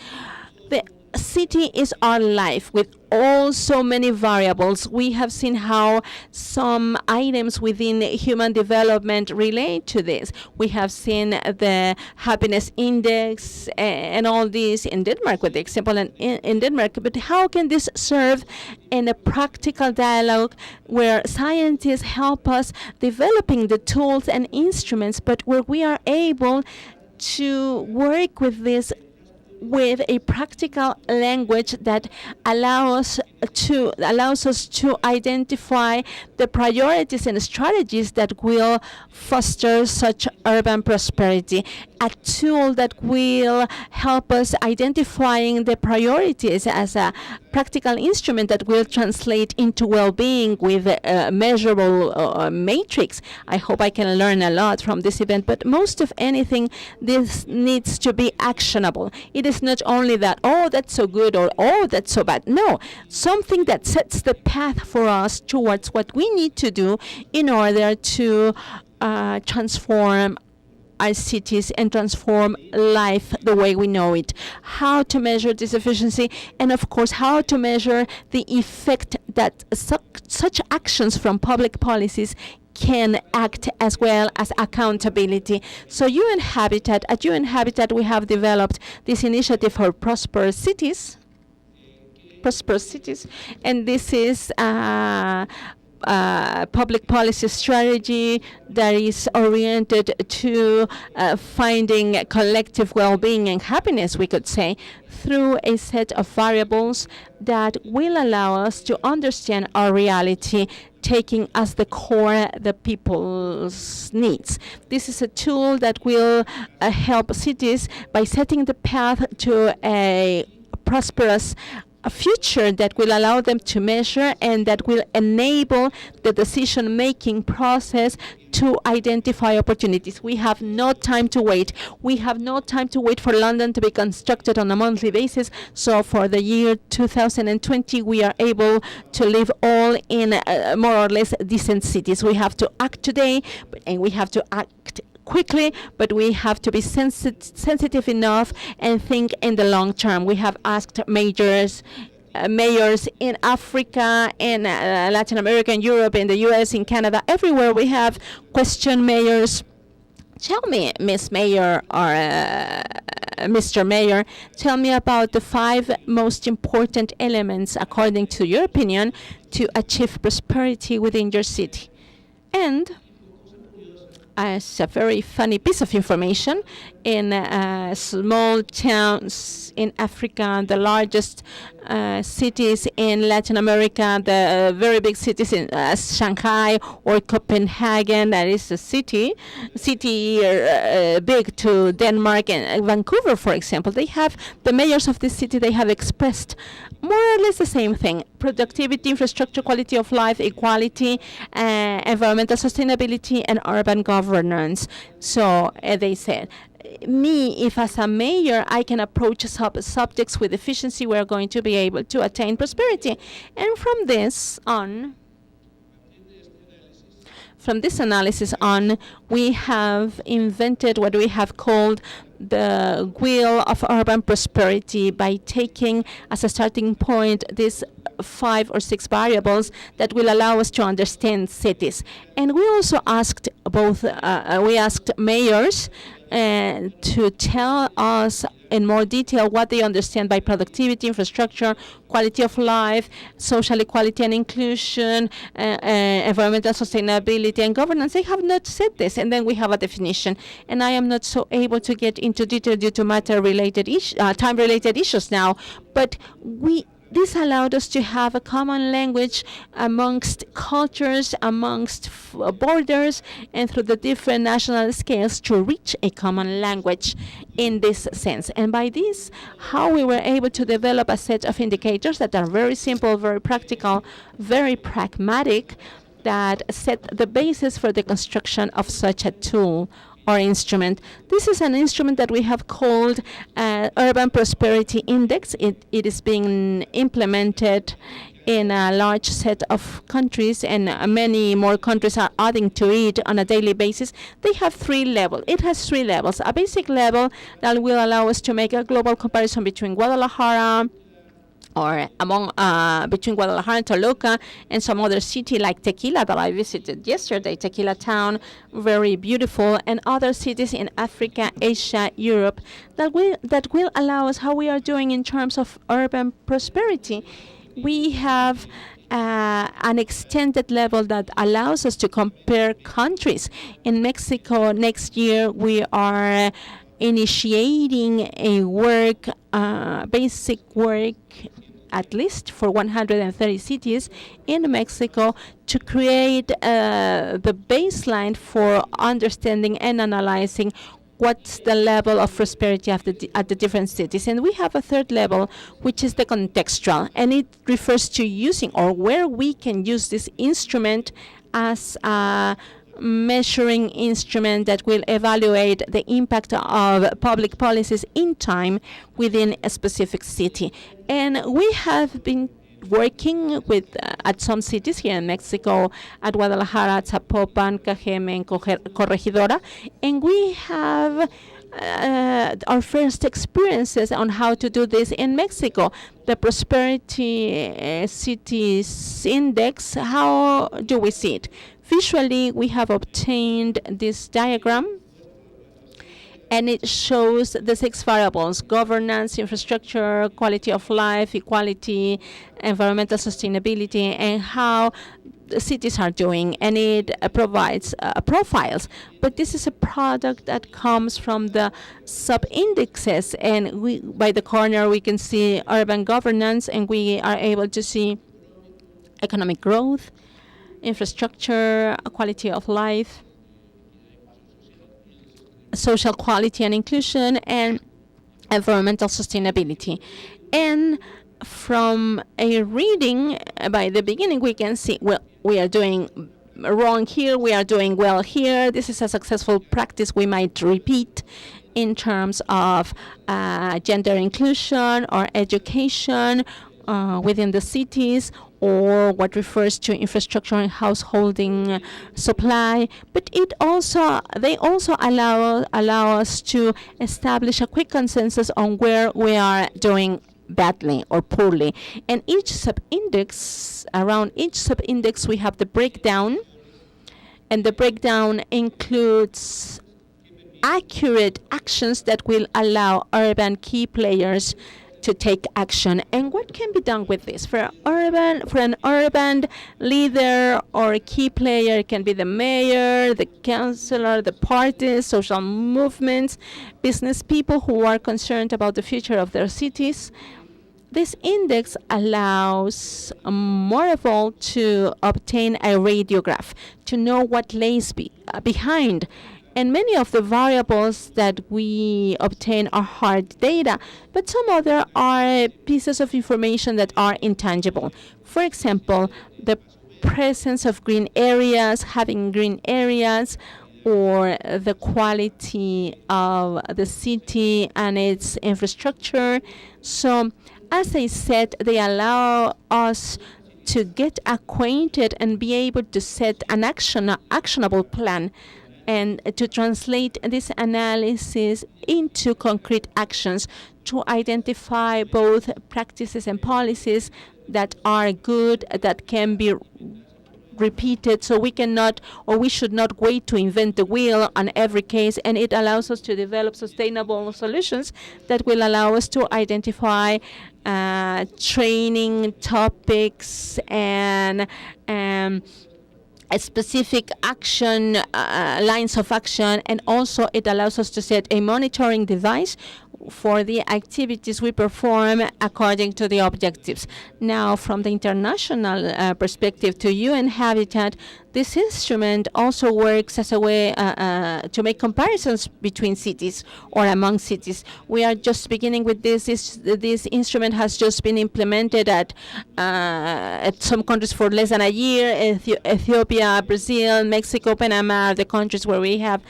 The city is our life with all so many variables. We have seen how some items within human development relate to this. We have seen the happiness index and all this in Denmark, with the example in Denmark. But how can this serve in a practical dialogue where scientists help us developing the tools and instruments, but where we are able to work with this with a practical language that allows us to identify the priorities and strategies that will foster such urban prosperity. A tool that will help us identifying the priorities as a practical instrument that will translate into well-being with a measurable matrix. I hope I can learn a lot from this event, but most of anything, this needs to be actionable. It is not only that, oh, that's so good, or oh, that's so bad. No, something that sets the path for us towards what we need to do in order to transform our cities and transform life the way we know it. How to measure this efficiency, and of course how to measure the effect that such actions from public policies can act, as well as accountability. So UN Habitat, at UN Habitat we have developed this initiative for prosperous cities, and this is public policy strategy that is oriented to finding collective well-being and happiness, we could say, through a set of variables that will allow us to understand our reality, taking as the core the people's needs. This is a tool that will help cities by setting the path to a prosperous a future that will allow them to measure and that will enable the decision-making process to identify opportunities. We have no time to wait. We have no time to wait for London to be constructed on a monthly basis. So for the year 2020, we are able to live all in more or less decent cities. We have to act today, and we have to act quickly, but we have to be sensitive enough and think in the long term. We have asked mayors in Africa, in Latin America, in Europe, in the US, in Canada, everywhere we have questioned mayors. Tell me, Miss Mayor or Mr. Mayor, tell me about the 5 most important elements, according to your opinion, to achieve prosperity within your city. And as a very funny piece of information, in small towns in Africa, the largest cities in Latin America, the very big cities in Shanghai or Copenhagen, that is a city big to Denmark, and Vancouver, for example, they have, the mayors of this city, they have expressed more or less the same thing: productivity, infrastructure, quality of life, equality, environmental sustainability, and urban governance. So they said, me, if as a mayor I can approach subjects with efficiency, we're going to be able to attain prosperity. And from this analysis on, we have invented what we have called the wheel of urban prosperity, by taking as a starting point these 5 or 6 variables that will allow us to understand cities. And we also asked mayors to tell us in more detail what they understand by productivity, infrastructure, quality of life, social equality and inclusion, environmental sustainability and governance. They have not said this, and then we have a definition. And I am not so able to get into detail due to time-related issues now, but this allowed us to have a common language amongst cultures, amongst borders, and through the different national scales to reach a common language in this sense. And by this, how we were able to develop a set of indicators that are very simple, very practical, very pragmatic, that set the basis for the construction of such a tool or instrument. This is an instrument that we have called Urban Prosperity Index. It is being implemented in a large set of countries, and many more countries are adding to it on a daily basis. They have 3 levels. It has 3 levels. A basic level that will allow us to make a global comparison between Guadalajara, or between Guadalajara and Toluca, and some other city like Tequila that I visited yesterday, Tequila town, very beautiful, and other cities in Africa, Asia, Europe, that will allow us how we are doing in terms of urban prosperity. We have an extended level that allows us to compare countries. In Mexico, next year we are initiating a work basic work, at least for 130 cities in Mexico, to create the baseline for understanding and analyzing what's the level of prosperity at the different cities. And we have a third level, which is the contextual, and it refers to using or where we can use this instrument as a measuring instrument that will evaluate the impact of public policies in time within a specific city. And we have been working with at some cities here in Mexico, at Guadalajara, Zapopan, Cajeme, and Corregidora, and we have our first experiences on how to do this in Mexico. The Prosperity Cities Index, how do we see it? Visually, we have obtained this diagram, and it shows the 6 variables: governance, infrastructure, quality of life, equality, environmental sustainability, and how the cities are doing. And it provides profiles. But this is a product that comes from the sub-indexes, and we, by the corner, we can see urban governance, and we are able to see economic growth, infrastructure, quality of life, social quality and inclusion, and environmental sustainability. And from a reading by the beginning, we can see, well, we are doing wrong here, we are doing well here. This is a successful practice we might repeat in terms of gender inclusion or education within the cities, or what refers to infrastructure and householding supply. But it also, they also allow us to establish a quick consensus on where we are doing badly or poorly. And each sub-index, around each sub-index, we have the breakdown, and the breakdown includes accurate actions that will allow urban key players to take action. And what can be done with this? For an urban leader or a key player, it can be the mayor, the councillor, the parties, social movements, business people who are concerned about the future of their cities. This index allows Moreval to obtain a radiograph, to know what lays behind. And many of the variables that we obtain are hard data, but some other are pieces of information that are intangible. For example, the presence of green areas, having green areas, or the quality of the city and its infrastructure. So, as I said, they allow us to get acquainted and be able to set an actionable plan, and to translate this analysis into concrete actions to identify both practices and policies that are good, that can be repeated, so we cannot, or we should not wait to invent the wheel on every case. And it allows us to develop sustainable solutions that will allow us to identify training topics and a specific action, lines of action, and also it allows us to set a monitoring device for the activities we perform according to the objectives. Now, from the international perspective to UN Habitat, this instrument also works as a way to make comparisons between cities or among cities. We are just beginning with this. This instrument has just been implemented at some countries for less than a year. Ethiopia, Brazil, Mexico, Panama are the countries where we have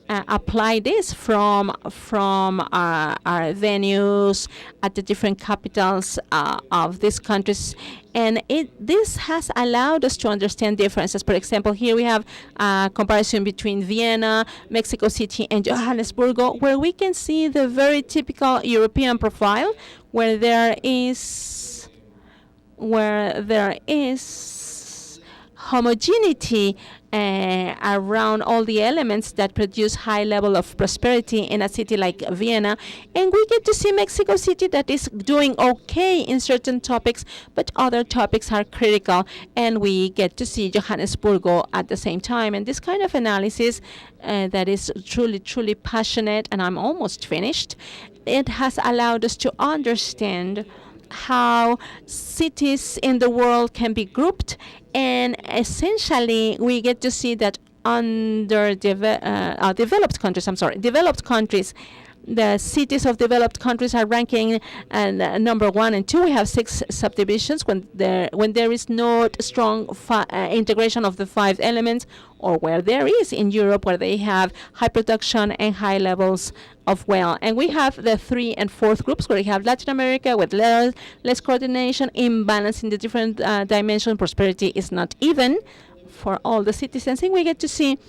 apply this from our venues at the different capitals of these countries, and this has allowed us to understand differences. For example, here we have a comparison between Vienna, Mexico City, and Johannesburg, where we can see the very typical European profile, where there is homogeneity around all the elements that produce high level of prosperity in a city like Vienna, and we get to see Mexico City that is doing okay in certain topics, but other topics are critical, and we get to see Johannesburgo at the same time. And this kind of analysis that is truly passionate, and I'm almost finished, it has allowed us to understand how cities in the world can be grouped, and essentially we get to see that developed countries, the cities of developed countries are ranking number 1 and 2. We have 6 subdivisions when there is not strong integration of the 5 elements, or where there is in Europe, where they have high production and high levels of wealth. And we have the 3 and 4th groups, where we have Latin America with less coordination, imbalance in the different dimensions. Prosperity is not even for all the citizens, and we get to see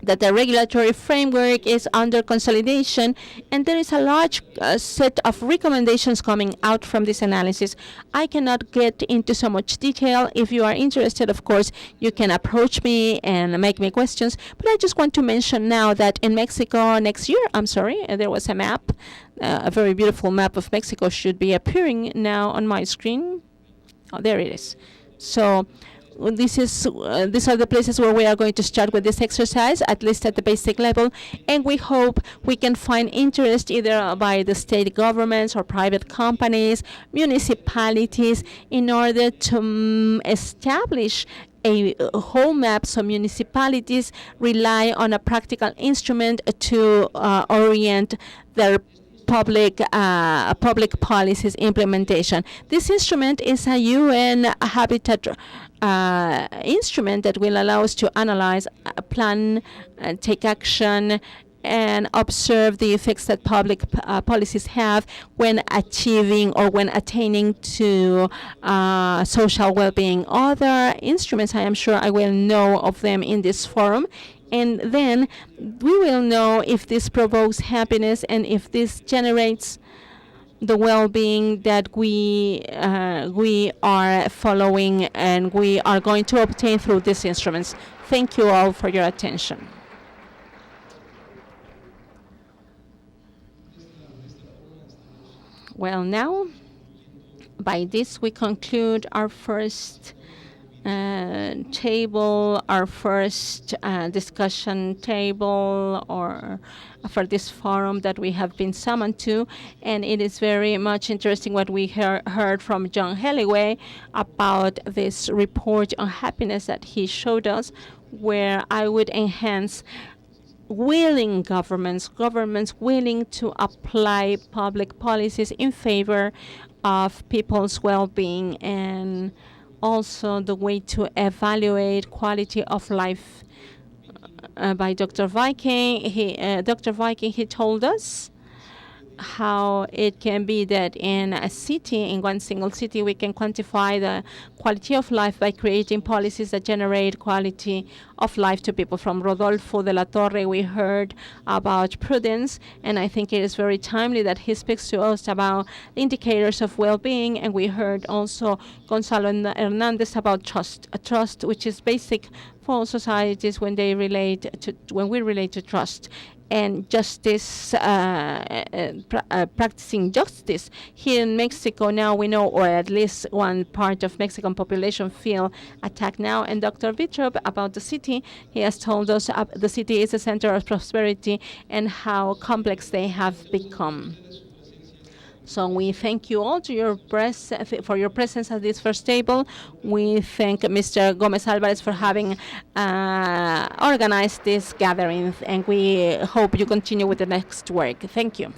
that the regulatory framework is under consolidation, and there is a large set of recommendations coming out from this analysis. I cannot get into so much detail. If you are interested, of course, you can approach me and make me questions, but I just want to mention now that in Mexico next year, there was a map, a very beautiful map of Mexico should be appearing now on my screen. Oh, there it is. So these are the places where we are going to start with this exercise, at least at the basic level, and we hope we can find interest either by the state governments or private companies, municipalities, in order to establish a whole map, so municipalities rely on a practical instrument to orient their public policies implementation. This instrument is a UN Habitat instrument that will allow us to analyze, plan, take action, and observe the effects that public policies have when achieving or when attaining to social well-being. Other instruments, I am sure I will know of them in this forum, and then we will know if this provokes happiness and if this generates the well-being that we are following and we are going to obtain through these instruments. Thank you all for your attention. Well, now, by this we conclude our first table, our first discussion table, or for this forum that we have been summoned to, and it is very much interesting what we heard from John Helliway about this report on happiness that he showed us, where I would enhance willing governments willing to apply public policies in favor of people's well-being, and also the way to evaluate quality of life. By Dr. Viking, he told us how it can be that in a city, in one single city, we can quantify the quality of life by creating policies that generate quality of life to people. From Rodolfo de la Torre, we heard about prudence, and I think it is very timely that he speaks to us about indicators of well-being, and we heard also Gonzalo Hernandez about trust, which is basic for all societies when we relate to trust. And justice, practicing justice. Here in Mexico now we know, or at least one part of Mexican population feel attacked now. And Dr. Vitrop about the city, he has told us the city is a center of prosperity and how complex they have become. So we thank you all for your presence at this first table. We thank Mr. Gomez Alvarez for having organized this gathering, and we hope you continue with the next work. Thank you.